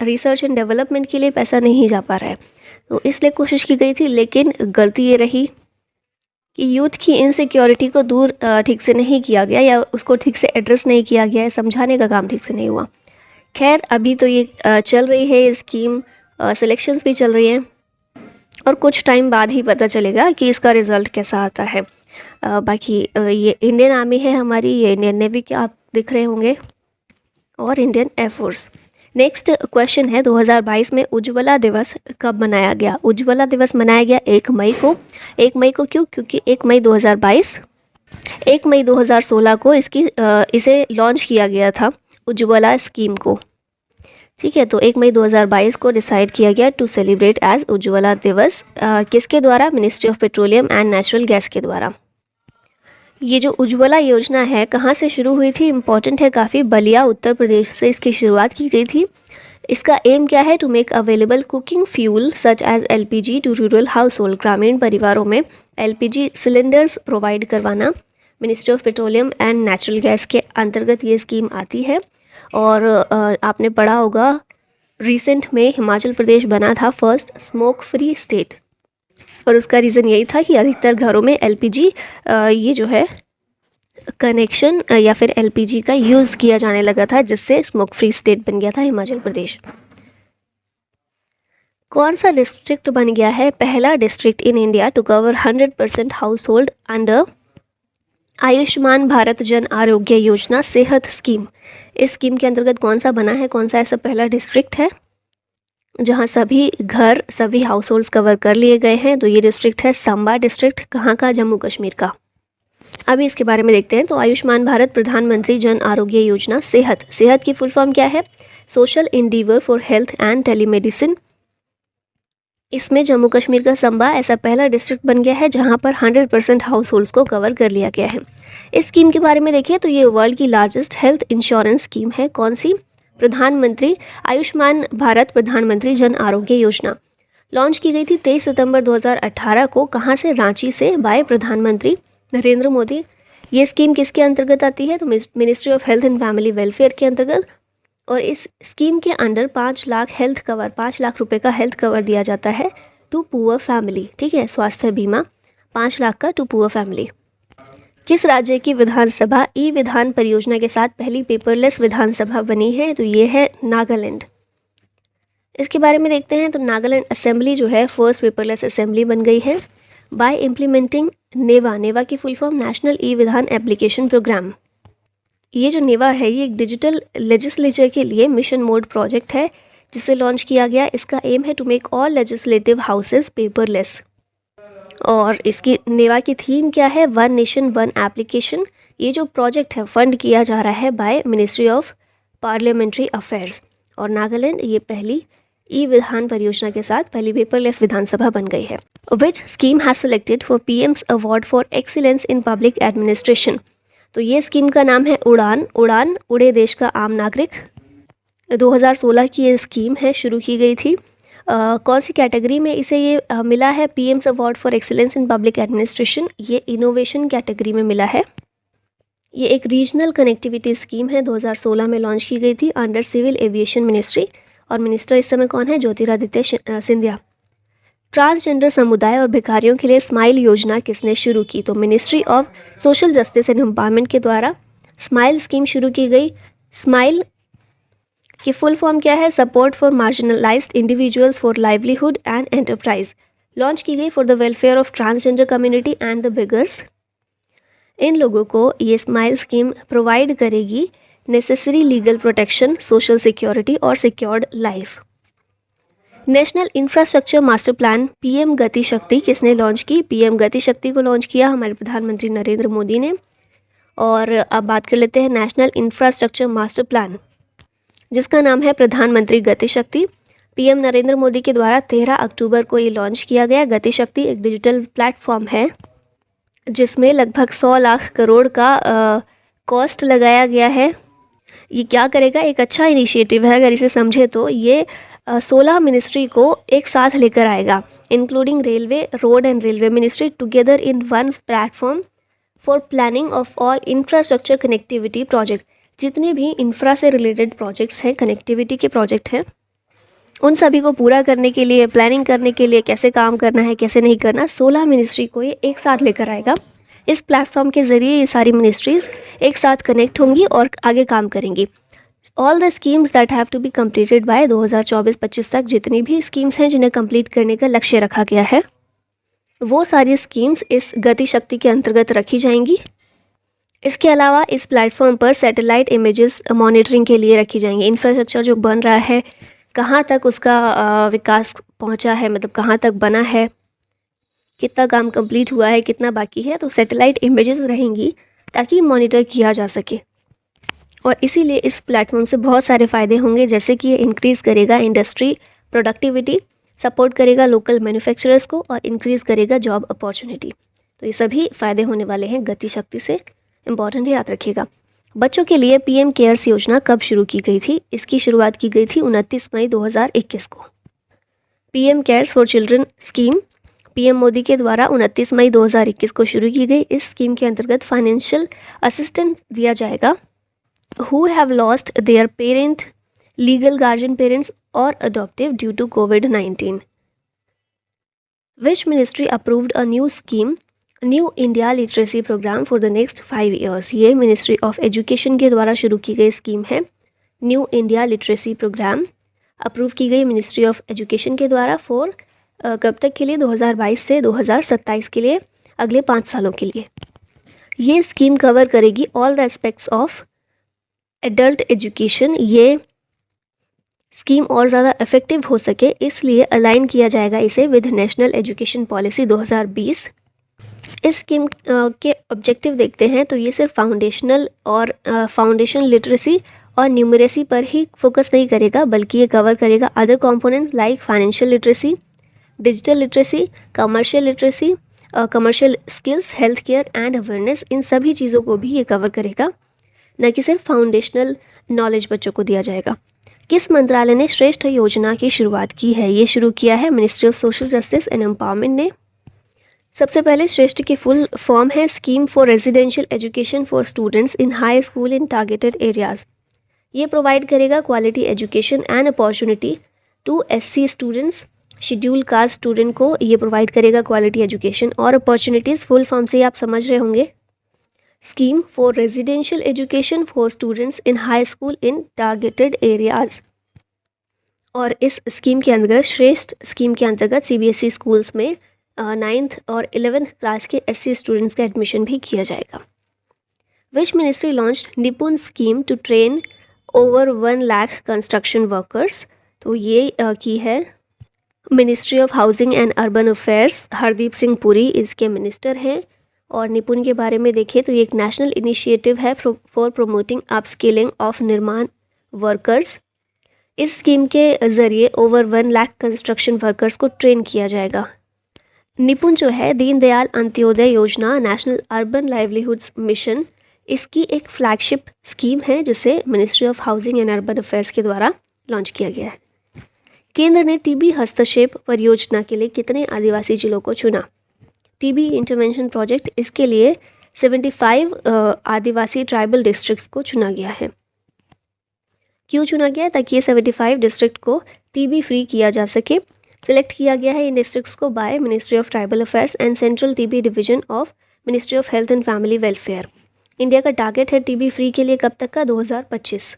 रिसर्च एंड डेवलपमेंट के लिए पैसा नहीं जा पा रहा है। तो इसलिए कोशिश की गई थी, लेकिन गलती ये रही कि यूथ की इनसिक्योरिटी को दूर ठीक से नहीं किया गया, या उसको ठीक से एड्रेस नहीं किया गया है, समझाने का काम ठीक से नहीं हुआ। खैर, अभी तो ये चल रही है ये स्कीम, सिलेक्शंस भी चल रही हैं, और कुछ टाइम बाद ही पता चलेगा कि इसका रिज़ल्ट कैसा आता है। बाकी ये इंडियन आर्मी है हमारी, ये इंडियन नेवी के आप दिख रहे होंगे, और इंडियन एयरफोर्स। नेक्स्ट क्वेश्चन है 2022 में उज्ज्वला दिवस कब मनाया गया? उज्ज्वला दिवस मनाया गया 1 मई को। 1 मई को क्यों? क्योंकि 1 मई 2022, 1 मई 2016 को इसे लॉन्च किया गया था उज्ज्वला स्कीम को। ठीक है, तो 1 मई 2022 को डिसाइड किया गया टू सेलिब्रेट एज उज्ज्वला दिवस। किसके द्वारा? Ministry of petroleum and natural gas के द्वारा। ये जो उज्ज्वला योजना है कहाँ से शुरू हुई थी? इम्पॉर्टेंट है काफ़ी, बलिया उत्तर प्रदेश से इसकी शुरुआत की गई थी। इसका एम क्या है? To make available cooking fuel such as LPG to rural house hold. ग्रामीण परिवारों में एलपीजी सिलेंडर्स प्रोवाइड करवाना ministry of petroleum and natural gas के अंतर्गत ये स्कीम आती है। और आपने पढ़ा होगा रिसेंट में हिमाचल प्रदेश बना था फर्स्ट स्मोक फ्री स्टेट, और उसका रीज़न यही था कि अधिकतर घरों में एलपीजी ये जो है कनेक्शन या फिर एलपीजी का यूज़ किया जाने लगा था, जिससे स्मोक फ्री स्टेट बन गया था हिमाचल प्रदेश। कौन सा डिस्ट्रिक्ट बन गया है पहला district in India to cover 100% household under Ayushman Bharat Jan Arogya योजना सेहत स्कीम? इस स्कीम के अंतर्गत कौन सा बना है? कौन सा ऐसा पहला डिस्ट्रिक्ट है जहां सभी घर, सभी हाउस होल्ड्स कवर कर लिए गए हैं? तो ये डिस्ट्रिक्ट है सांबा डिस्ट्रिक्ट। कहाँ का? जम्मू कश्मीर का। अभी इसके बारे में देखते हैं। तो आयुष्मान भारत प्रधानमंत्री जन आरोग्य योजना सेहत, सेहत की फुल फॉर्म क्या है? Social endeavour for health and telemedicine. इसमें जम्मू कश्मीर का सांबा ऐसा पहला डिस्ट्रिक्ट बन गया है जहां पर 100% हाउस होल्ड्स को कवर कर लिया गया है। इस स्कीम के बारे में देखिए तो ये वर्ल्ड की लार्जेस्ट हेल्थ इंश्योरेंस स्कीम है। कौन सी? प्रधानमंत्री आयुष्मान भारत प्रधानमंत्री जन आरोग्य योजना लॉन्च की गई थी 23 सितंबर 2018 को। कहाँ से? रांची से, बाय प्रधानमंत्री नरेंद्र मोदी। ये स्कीम किसके अंतर्गत आती है? तो ministry of health and family welfare के अंतर्गत। और इस स्कीम के under 5 lakh health cover, 5 lakh रुपए का हेल्थ कवर दिया जाता है टू पुअर फैमिली। ठीक है, स्वास्थ्य बीमा 5 लाख का टू पुअर फैमिली। किस राज्य की विधानसभा ई विधान परियोजना के साथ पहली पेपरलेस विधानसभा बनी है? तो ये है नागालैंड। इसके बारे में देखते हैं। तो नागालैंड असेंबली जो है फर्स्ट पेपरलेस असेंबली बन गई है बाय इम्प्लीमेंटिंग नेवा। नेवा की फुल फॉर्म नेशनल ई विधान एप्लीकेशन प्रोग्राम। ये जो नेवा है ये एक डिजिटल लेजिस्लेचर के लिए मिशन मोड प्रोजेक्ट है जिसे लॉन्च किया गया। इसका एम है to make all legislative houses paperless. और इसकी नेवा की थीम क्या है? One nation one application. ये जो प्रोजेक्ट है फंड किया जा रहा है by ministry of parliamentary affairs. और नागालैंड ये पहली ई विधान परियोजना के साथ पहली पेपरलेस विधानसभा बन गई है। विच scheme has selected for PM's award for excellence in public administration? तो ये स्कीम का नाम है उड़ान। उड़ान, उड़े देश का आम नागरिक। 2016 की ये स्कीम है, शुरू की गई थी। कौन सी कैटेगरी में इसे ये मिला है? PM's award for excellence in public administration, ये इनोवेशन कैटेगरी में मिला है। ये एक रीजनल कनेक्टिविटी स्कीम है, 2016 में लॉन्च की गई थी अंडर सिविल एविएशन मिनिस्ट्री। और मिनिस्टर इस समय कौन है? ज्योतिरादित्य सिंधिया। ट्रांसजेंडर समुदाय और भिखारियों के लिए स्माइल योजना किसने शुरू की? तो ministry of social justice and empowerment के द्वारा स्माइल स्कीम शुरू की गई। स्माइल की फुल फॉर्म क्या है? Support for marginalised individuals for livelihood and enterprise. Launch की गई for the welfare of transgender community and the beggars. इन लोगों को ये स्माइल स्कीम प्रोवाइड करेगी necessary legal protection, social security और secured life. National infrastructure master plan PM Gati Shakti किसने launch की? पीएम गति शक्ति को लॉन्च किया हमारे प्रधानमंत्री नरेंद्र मोदी ने। और अब बात कर लेते हैं नेशनल इंफ्रास्ट्रक्चर मास्टर प्लान, जिसका नाम है प्रधानमंत्री गति शक्ति। पीएम नरेंद्र मोदी के द्वारा 13 अक्टूबर को ये लॉन्च किया गया। गति शक्ति एक डिजिटल प्लेटफॉर्म है जिसमें लगभग 100 लाख करोड़ का कॉस्ट लगाया गया है। ये क्या करेगा? एक अच्छा इनिशिएटिव है अगर इसे समझे तो। ये 16 मिनिस्ट्री को एक साथ लेकर आएगा, including railway, road and railway ministry, together in one platform for planning of all infrastructure connectivity project. जितने भी इंफ्रा से रिलेटेड प्रोजेक्ट्स हैं, कनेक्टिविटी के प्रोजेक्ट हैं, उन सभी को पूरा करने के लिए, प्लानिंग करने के लिए, कैसे काम करना है कैसे नहीं करना, 16 मिनिस्ट्री को ये एक साथ लेकर आएगा। इस प्लेटफॉर्म के ज़रिए ये सारी मिनिस्ट्रीज़ एक साथ कनेक्ट होंगी और आगे काम करेंगी। All the schemes that have to be completed by 2024-25 तक, जितनी भी स्कीम्स हैं जिन्हें कंप्लीट करने का लक्ष्य रखा गया है, वो सारी स्कीम्स इस गति शक्ति के अंतर्गत रखी जाएंगी। इसके अलावा इस प्लेटफॉर्म पर सैटेलाइट इमेजेस मॉनिटरिंग के लिए रखी जाएंगी। इंफ्रास्ट्रक्चर जो बन रहा है, कहाँ तक उसका विकास पहुँचा है, मतलब कहाँ तक बना है, कितना काम कंप्लीट हुआ है, कितना बाकी है, तो सैटेलाइट इमेजेस रहेंगी ताकि मॉनिटर किया जा सके। और इसीलिए इस प्लेटफॉर्म से बहुत सारे फ़ायदे होंगे, जैसे कि ये इंक्रीज़ करेगा इंडस्ट्री प्रोडक्टिविटी, सपोर्ट करेगा लोकल मैन्युफैक्चरर्स को और इंक्रीज़ करेगा जॉब अपॉर्चुनिटी। तो ये सभी फ़ायदे होने वाले हैं गति शक्ति से। इम्पॉर्टेंट याद रखिएगा। बच्चों के लिए पीएम केयर्स योजना कब शुरू की गई थी? इसकी शुरुआत की गई थी 29 मई 2021 को। PM cares for children scheme PM Modi के द्वारा 29 मई 2021 को शुरू की गई। इस स्कीम के अंतर्गत फाइनेंशियल असिस्टेंस दिया जाएगा who have lost their parent, legal guardian parents or adoptive due to COVID-19. Which ministry approved a new scheme, New India Literacy Program for the next 5 years? ये मिनिस्ट्री ऑफ एजुकेशन के द्वारा शुरू की गई scheme है। New India literacy programme approve की गई ministry of education के द्वारा फॉर कब तक के लिए? 2022 से 2027 के लिए, अगले 5 सालों के लिए। ये स्कीम कवर करेगी all the aspects of adult education. ये स्कीम और ज़्यादा इफेक्टिव हो सके इसलिए अलाइन किया जाएगा इसे विद नेशनल एजुकेशन पॉलिसी 2020। इस स्कीम के ऑब्जेक्टिव देखते हैं तो ये सिर्फ फाउंडेशनल और फाउंडेशन लिटरेसी और न्यूमरेसी पर ही फोकस नहीं करेगा, बल्कि ये कवर करेगा other component like financial literacy, digital literacy, commercial literacy, commercial skills, health care and awareness. इन सभी चीज़ों को भी ये कवर करेगा, न कि सिर्फ फाउंडेशनल नॉलेज बच्चों को दिया जाएगा। किस मंत्रालय ने श्रेष्ठ योजना की शुरुआत की है? ये शुरू किया है ministry of social justice and empowerment ने। सबसे पहले श्रेष्ठ की फुल फॉर्म है scheme for residential education for students in high school in targeted areas. ये प्रोवाइड करेगा quality education and opportunity to SC students. Scheduled caste student को ये provide करेगा क्वालिटी एजुकेशन और अपॉर्चुनिटीज़। फुल फॉर्म से आप समझ रहे होंगे, scheme for residential education for students in high school in targeted areas. और इस स्कीम के अंतर्गत, श्रेष्ठ स्कीम के अंतर्गत, सीबीएसई स्कूल्स में 9th और 11th क्लास के एससी स्टूडेंट्स का एडमिशन भी किया जाएगा। Which ministry launched NIPUN scheme to train over 1 lakh construction workers? तो ये की है ministry of housing and urban affairs. Hardeep Singh Puri इसके मिनिस्टर हैं। और निपुण के बारे में देखें तो ये एक नेशनल इनिशिएटिव है फॉर प्रमोटिंग अपस्किलिंग ऑफ निर्माण वर्कर्स। इस स्कीम के ज़रिए ओवर 1 लाख कंस्ट्रक्शन वर्कर्स को ट्रेन किया जाएगा। निपुण जो है दीनदयाल अंत्योदय योजना, नेशनल अर्बन लाइवलीहुड्स मिशन, इसकी एक फ्लैगशिप स्कीम है जिसे ministry of housing and urban affairs के द्वारा लॉन्च किया गया है। केंद्र ने टीबी हस्तक्षेप परियोजना के लिए कितने आदिवासी जिलों को चुना? टीबी इंटरवेंशन प्रोजेक्ट, इसके लिए 75 आदिवासी ट्राइबल डिस्ट्रिक्ट्स को चुना गया है। क्यों चुना गया? ताकि ये 75 डिस्ट्रिक्ट को टीबी फ्री किया जा सके। सिलेक्ट किया गया है इन डिस्ट्रिक्ट्स को bye ministry of tribal affairs and central TB division of ministry of health and family welfare. India का टारगेट है टीबी फ्री के लिए कब तक का? 2025।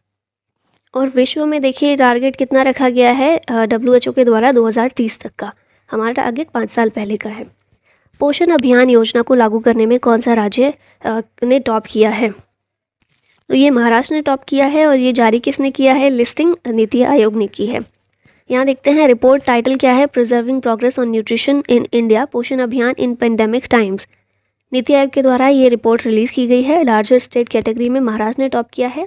और विश्व में देखिए टारगेट कितना रखा गया है WHO के द्वारा? 2030 तक का। हमारा टारगेट 5 साल पहले का है। पोषण अभियान योजना को लागू करने में कौन सा राज्य ने टॉप किया है? तो ये महाराष्ट्र ने टॉप किया है। और ये जारी किसने किया है? लिस्टिंग नीति आयोग ने की है। यहाँ देखते हैं रिपोर्ट टाइटल क्या है, preserving progress on nutrition in India, पोषण अभियान इन पेंडेमिक टाइम्स। नीति आयोग के द्वारा ये रिपोर्ट रिलीज़ की गई है। लार्जर स्टेट कैटेगरी में महाराष्ट्र ने टॉप किया है,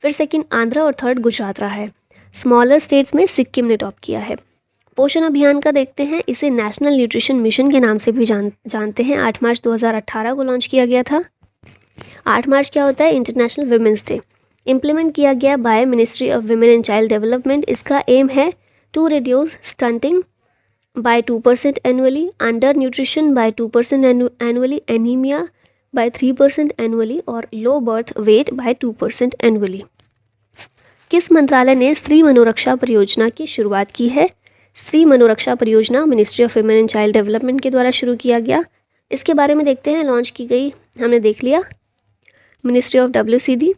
फिर सेकंड आंध्र और थर्ड गुजरात रहा है। स्मॉलर स्टेट्स में सिक्किम ने टॉप किया है। पोषण अभियान का देखते हैं, इसे नेशनल न्यूट्रिशन मिशन के नाम से भी जानते हैं। 8 मार्च 2018 को लॉन्च किया गया था। 8 मार्च क्या होता है, इंटरनेशनल वुमेंस डे। इम्प्लीमेंट किया गया by ministry of women and child development. इसका एम है to reduce stunting by 2% annually, undernutrition by 2% annually, anemia by 3% annually और low birth weight by 2% annually। किस मंत्रालय ने स्त्री मनोरक्षा परियोजना की शुरुआत की है? स्त्री मनोरक्षा परियोजना ministry of women and child development के द्वारा शुरू किया गया। इसके बारे में देखते हैं, लॉन्च की गई हमने देख लिया। Ministry of WCD,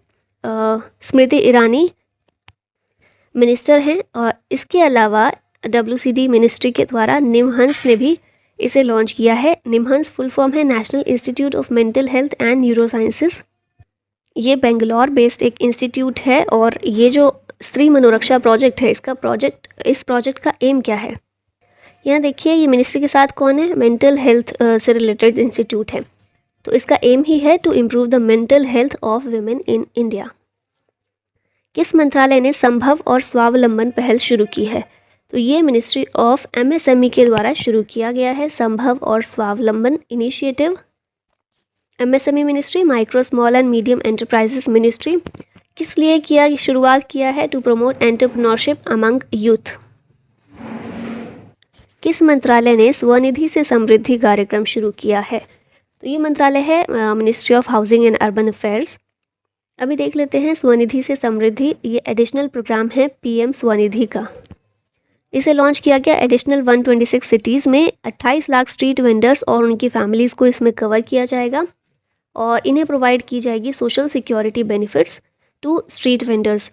Smriti Irani minister हैं, और इसके अलावा WCD मिनिस्ट्री के द्वारा निमहंस ने भी इसे लॉन्च किया है। निमहंस फुल फॉर्म है national institute of mental health and neurosciences. ये बेंगलोर बेस्ड एक इंस्टीट्यूट है, और ये जो स्त्री मनोरक्षा प्रोजेक्ट है, इस प्रोजेक्ट का एम क्या है? यहाँ देखिए, ये मिनिस्ट्री के साथ कौन है, मेंटल हेल्थ से रिलेटेड इंस्टीट्यूट है, तो इसका एम ही है to improve the mental health of women in India. किस मंत्रालय ने संभव और स्वावलंबन पहल शुरू की है? तो ये मिनिस्ट्री ऑफ MSME के द्वारा शुरू किया गया है, संभव और Swavalamban initiative. MSME ministry, micro small and medium enterprises ministry, किस लिए शुरुआत किया है? To promote entrepreneurship among youth. किस मंत्रालय ने स्वनिधि से समृद्धि कार्यक्रम शुरू किया है? तो ये मंत्रालय है ministry of housing and urban affairs. अभी देख लेते हैं स्वनिधि से समृद्धि, ये एडिशनल प्रोग्राम है PM स्वनिधि का। इसे लॉन्च किया गया एडिशनल 126 सिटीज़ में। 28 लाख स्ट्रीट वेंडर्स और उनकी फैमिलीज़ को इसमें कवर किया जाएगा, और इन्हें प्रोवाइड की जाएगी social security benefits to street vendors.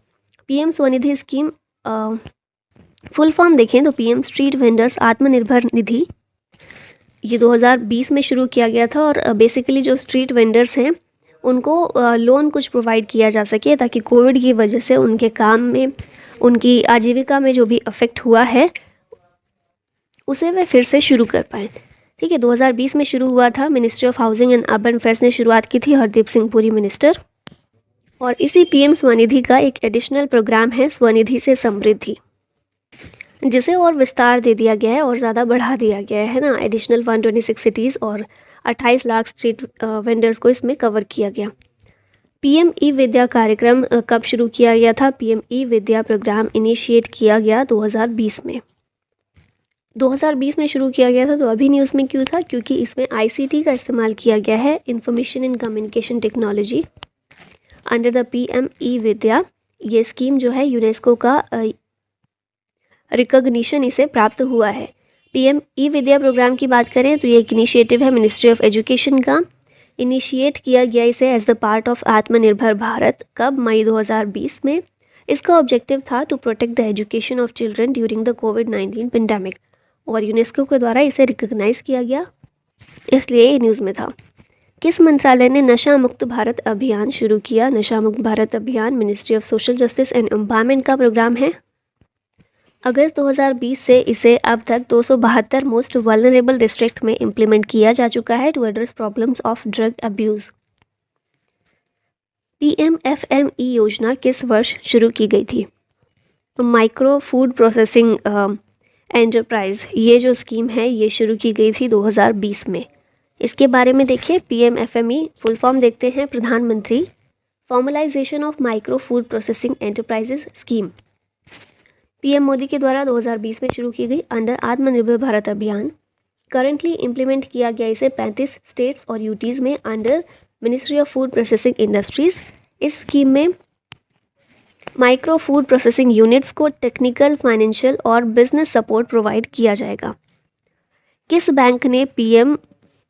PM SVANidhi scheme full form देखें तो PM street vendors Atmanirbhar Nidhi, ये 2020 में शुरू किया गया था। और बेसिकली जो स्ट्रीट वेंडर्स हैं उनको लोन कुछ प्रोवाइड किया जा सके, ताकि कोविड की वजह से उनके काम में, उनकी आजीविका में जो भी अफेक्ट हुआ है उसे वे फिर से शुरू कर पाएँ। ठीक है, 2020 में शुरू हुआ था। Ministry of housing and urban affairs ने शुरुआत की थी, हरदीप सिंह पुरी मिनिस्टर। और इसी PM स्वनिधि का एक एडिशनल प्रोग्राम है स्वनिधि से समृद्धि, जिसे और विस्तार दे दिया गया है और ज़्यादा बढ़ा दिया गया है ना। एडिशनल 126 सिटीज़ और 28 लाख स्ट्रीट वेंडर्स को इसमें कवर किया गया। PM ई-विद्या कार्यक्रम कब शुरू किया गया था? PM ई-विद्या प्रोग्राम इनिशिएट किया गया 2020 में। 2020 में शुरू किया गया था, तो अभी न्यूज़ में क्यों था? क्योंकि इसमें ICT का इस्तेमाल किया गया है, information and communication technology, under the PM ई-विद्या। ये स्कीम जो है यूनेस्को का रिकॉग्निशन इसे प्राप्त हुआ है। PM ई-विद्या प्रोग्राम की बात करें तो ये एक इनिशिएटिव है मिनिस्ट्री ऑफ एजुकेशन का। इनिशिएट किया गया इसे एज द पार्ट ऑफ आत्मनिर्भर भारत। कब? मई 2020 में। इसका ऑब्जेक्टिव था to protect the education of children during the कोविड-19 पेंडेमिक, और यूनेस्को के द्वारा इसे रिकॉग्नाइज किया गया, इसलिए ये न्यूज़ में था। किस मंत्रालय ने नशा मुक्त भारत अभियान शुरू किया? नशा Mukt Bharat Abhiyan ministry of social justice and empowerment का प्रोग्राम है। अगस्त 2020 से इसे अब तक 272 मोस्ट वल्नरेबल डिस्ट्रिक्ट में इम्प्लीमेंट किया जा चुका है to address problems of drug abuse. PMFME योजना किस वर्ष शुरू की गई थी? माइक्रो फूड प्रोसेसिंग एंटरप्राइज, ये जो स्कीम है ये शुरू की गई थी 2020 में। इसके बारे में देखिए, PMFME फुल फॉर्म देखते हैं, प्रधानमंत्री formalisation of micro food processing enterprises scheme. PM Modi के द्वारा 2020 में शुरू की गई अंडर आत्मनिर्भर भारत अभियान। करंटली इम्प्लीमेंट किया गया इसे 35 स्टेट्स और UTs में under ministry of food processing industries. इस स्कीम में माइक्रो फूड प्रोसेसिंग यूनिट्स को टेक्निकल, फाइनेंशियल और बिजनेस सपोर्ट प्रोवाइड किया जाएगा। किस बैंक ने PM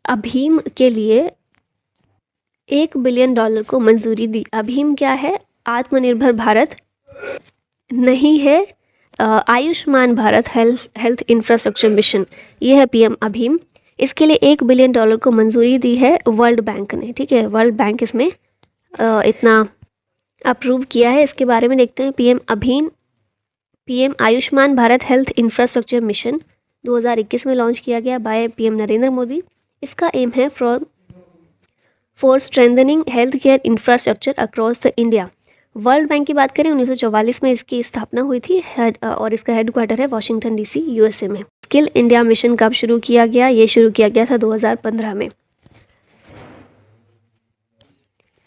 अभीम के लिए $1 बिलियन को मंजूरी दी? अभीम क्या है? आत्मनिर्भर भारत नहीं है, Ayushman Bharat health infrastructure mission, ये है PM अभीम। इसके लिए $1 बिलियन को मंजूरी दी है वर्ल्ड बैंक ने। ठीक है, वर्ल्ड बैंक इसमें इतना अप्रूव किया है। इसके बारे में देखते हैं। PM PM Ayushman Bharat health infrastructure mission 2021 में लॉन्च किया गया बाय पीएम नरेंद्र मोदी। इसका एम है for strengthening health care infrastructure across the India. World bank की बात करें 1944 में इसकी स्थापना हुई थी और इसका हेडक्वार्टर है वॉशिंगटन डीसी यूएसए में। स्किल इंडिया मिशन कब शुरू किया गया? ये शुरू किया गया था 2015 में।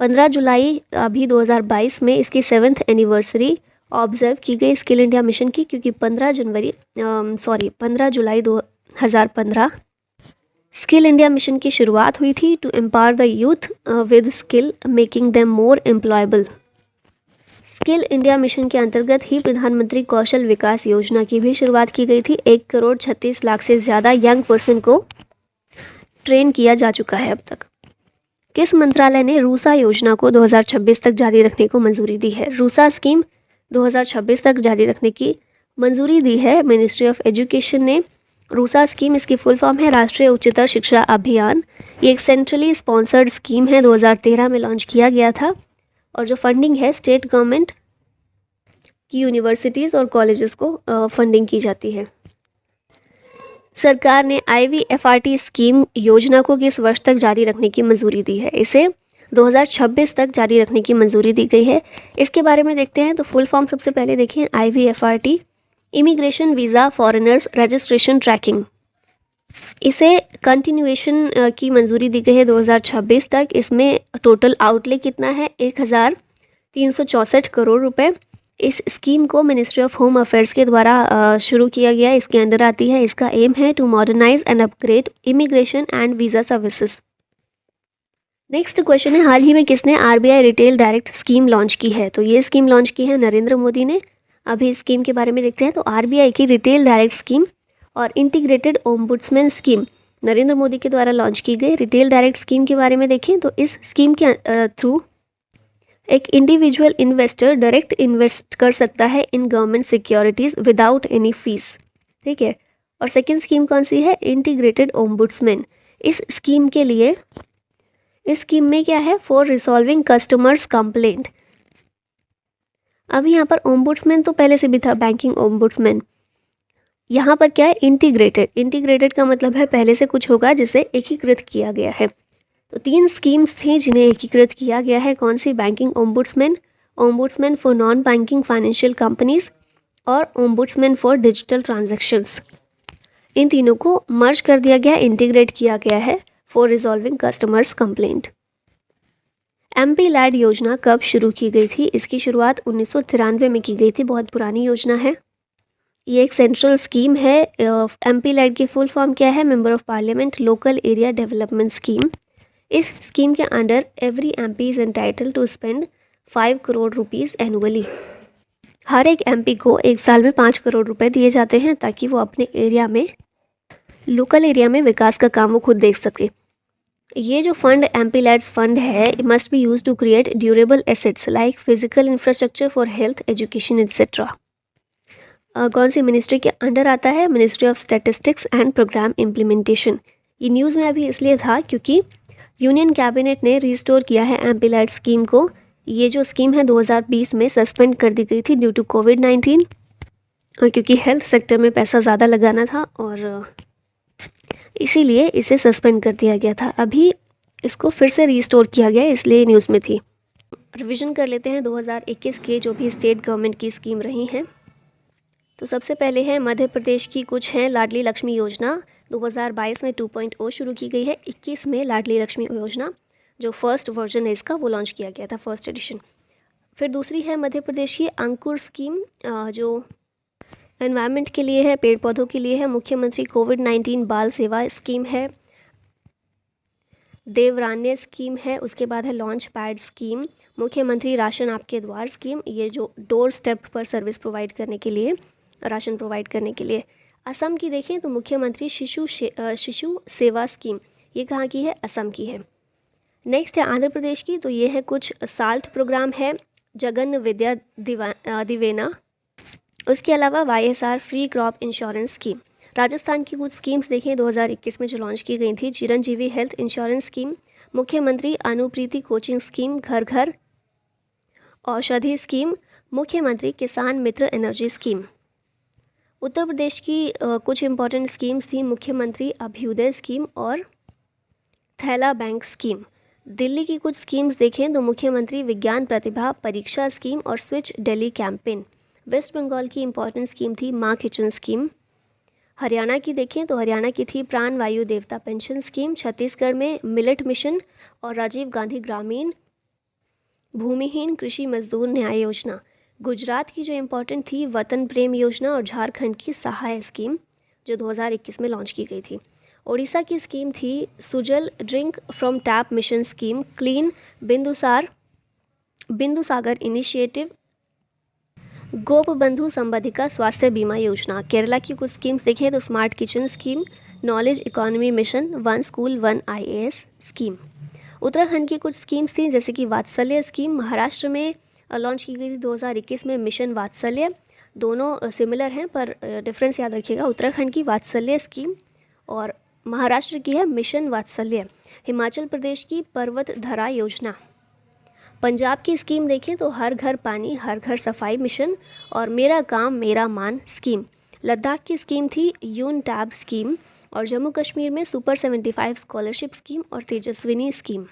15 जुलाई अभी 2022 में इसकी 7th एनिवर्सरी ऑब्जर्व की गई स्किल इंडिया मिशन की, क्योंकि 15 जुलाई 2015 स्किल इंडिया मिशन की शुरुआत हुई थी to empower the youth with skill making them more employable. Skill India mission के अंतर्गत ही प्रधानमंत्री कौशल विकास योजना की भी शुरुआत की गई थी। 1,36,00,000 से ज़्यादा यंग पर्सन को ट्रेन किया जा चुका है अब तक। किस मंत्रालय ने रूसा योजना को 2026 तक जारी रखने को मंजूरी दी है? रूसा स्कीम 2026 तक जारी रखने की मंजूरी दी है मिनिस्ट्री ऑफ एजुकेशन ने। रूसा स्कीम, इसकी फुल फॉर्म है राष्ट्रीय उच्चतर शिक्षा अभियान। ये एक सेंट्रली स्पॉन्सर्ड स्कीम है, 2013 में लॉन्च किया गया था। और जो फंडिंग है स्टेट गवर्नमेंट की यूनिवर्सिटीज़ और कॉलेजेस को फंडिंग की जाती है। सरकार ने IVFRT स्कीम योजना को किस वर्ष तक जारी रखने की मंजूरी दी है? इसे 2026 तक जारी रखने की मंजूरी दी गई है। इसके बारे में देखते हैं तो फुल फॉर्म सबसे पहले देखें। IVFRT immigration visa foreigners registration tracking. इसे कंटिन्यूएशन की मंजूरी दी गई है 2026 तक। इसमें टोटल आउटले कितना है? 1,364 करोड़ रुपए। इस स्कीम को मिनिस्ट्री ऑफ होम अफेयर्स के द्वारा शुरू किया गया, इसके अंडर आती है। इसका एम है to modernise and upgrade immigration and visa services. Next question है, हाल ही में किसने RBI retail direct scheme launch की है? तो ये स्कीम लॉन्च की है नरेंद्र मोदी ने। अभी इस स्कीम के बारे में देखते हैं। तो RBI की रिटेल डायरेक्ट स्कीम और integrated ombudsman scheme Narendra Modi के द्वारा लॉन्च की गई। रिटेल डायरेक्ट स्कीम के बारे में देखें तो इस स्कीम के थ्रू एक इंडिविजुअल इन्वेस्टर डायरेक्ट इन्वेस्ट कर सकता है in government securities without any fees, ठीक है। और सेकंड स्कीम कौन सी है? Integrated ombudsman. इस स्कीम में क्या है? For resolving customers complaint. अभी यहाँ पर ओम्बुड्समैन तो पहले से भी था, बैंकिंग ओम्बुड्समैन। यहाँ पर क्या है? इंटीग्रेटेड का मतलब है पहले से कुछ होगा जिसे एकीकृत किया गया है। तो 3 स्कीम्स थी जिन्हें एकीकृत किया गया है। कौन सी? Banking ombudsman for non banking financial companies और ओम्बुड्समैन फॉर डिजिटल ट्रांजैक्शंस। इन तीनों को मर्ज कर दिया गया, इंटीग्रेट किया गया है for resolving customers complaint. MP LAD योजना कब शुरू की गई थी? इसकी शुरुआत 1993 में की गई थी, बहुत पुरानी योजना है। ये एक सेंट्रल स्कीम है। MP लैड की फुल फॉर्म क्या है? Member of parliament local area development scheme. इस स्कीम के under every MP is entitled to spend 5 crore rupees annually. हर एक MP को एक साल में 5 करोड़ रुपए दिए जाते हैं ताकि वो अपने एरिया में, लोकल एरिया में विकास का काम वो खुद देख सके। ये जो फंड MP लैड्स फंड है, it must be use to create durable assets like physical infrastructure for health education etcetera. कौन सी मिनिस्ट्री के अंडर आता है? Ministry of statistics and programme implementation. ये न्यूज़ में अभी इसलिए था क्योंकि यूनियन कैबिनेट ने रिस्टोर किया है MP लैड स्कीम को। ये जो स्कीम है 2020 में सस्पेंड कर दी गई थी ड्यू टू कोविड-19, क्योंकि हेल्थ सेक्टर में पैसा ज़्यादा लगाना था और इसीलिए इसे सस्पेंड कर दिया गया था। अभी इसको फिर से रिस्टोर किया गया, इसलिए न्यूज़ में थी। रिवीजन कर लेते हैं 2021 के जो भी स्टेट गवर्नमेंट की स्कीम रही हैं। तो सबसे पहले है मध्य प्रदेश की कुछ हैं। लाडली लक्ष्मी योजना 2022 में 2.0 शुरू की गई है। 21 में लाडली लक्ष्मी योजना जो फर्स्ट वर्जन है इसका, वो लॉन्च किया गया था, फर्स्ट एडिशन। फिर दूसरी है मध्य प्रदेश की अंकुर स्कीम, जो एनवायरनमेंट के लिए है, पेड़ पौधों के लिए है। मुख्यमंत्री कोविड-19 बाल सेवा स्कीम है। देवरान्य स्कीम है। उसके बाद है लॉन्च पैड स्कीम, मुख्यमंत्री राशन आपके द्वार स्कीम, ये जो डोर स्टेप पर सर्विस प्रोवाइड करने के लिए, राशन प्रोवाइड करने के लिए। असम की देखें तो मुख्यमंत्री शिशु सेवा स्कीम, ये कहाँ की है? असम की है। नेक्स्ट है आंध्र प्रदेश की, तो ये है कुछ साल्ट प्रोग्राम है, जगन विद्या दिवेना। उसके अलावा YSR free crop insurance scheme. Rajasthan की कुछ स्कीम्स देखें 2021 में जो लॉन्च की गई थी। चिरंजीवी हेल्थ इंश्योरेंस स्कीम, मुख्यमंत्री अनुप्रीति कोचिंग स्कीम, घर घर औषधि स्कीम, मुख्यमंत्री किसान मित्र एनर्जी स्कीम। उत्तर प्रदेश की कुछ इंपॉर्टेंट स्कीम्स थी मुख्यमंत्री अभ्युदय स्कीम और थैला बैंक स्कीम। दिल्ली की कुछ स्कीम्स देखें तो मुख्यमंत्री विज्ञान प्रतिभा परीक्षा स्कीम और switch Delhi campaign. West Bengal की इंपॉर्टेंट स्कीम थी माँ किचन स्कीम। हरियाणा की देखें तो हरियाणा की थी प्राण वायु देवता पेंशन स्कीम। छत्तीसगढ़ में मिलेट मिशन और राजीव गांधी ग्रामीण भूमिहीन कृषि मजदूर न्याय योजना। गुजरात की जो इम्पोर्टेंट थी वतन प्रेम योजना और झारखंड की सहाय स्कीम जो 2021 में लॉन्च की गई थी। ओडिशा की स्कीम थी Sujal drink from tap mission scheme, clean Bindusagar initiative, Gopabandhu Sambadika Swasthya Bima Yojana. Kerala की कुछ स्कीम्स देखें तो smart kitchen scheme, knowledge economy mission, one school one IAS scheme. Uttarakhand की कुछ स्कीम्स थी जैसे कि वात्सल्य स्कीम। महाराष्ट्र में लॉन्च की गई थी 2021 में मिशन वात्सल्य। दोनों सिमिलर हैं पर डिफरेंस याद रखिएगा, उत्तराखंड की वात्सल्य स्कीम और महाराष्ट्र की है मिशन वात्सल्य। हिमाचल प्रदेश की पर्वत धरा योजना। पंजाब की स्कीम देखें तो हर घर पानी हर घर सफाई मिशन और मेरा काम मेरा मान स्कीम। लद्दाख की स्कीम थी यून टैब स्कीम और जम्मू कश्मीर में सुपर 75 स्कॉलरशिप स्कीम और तेजस्विनी स्कीम।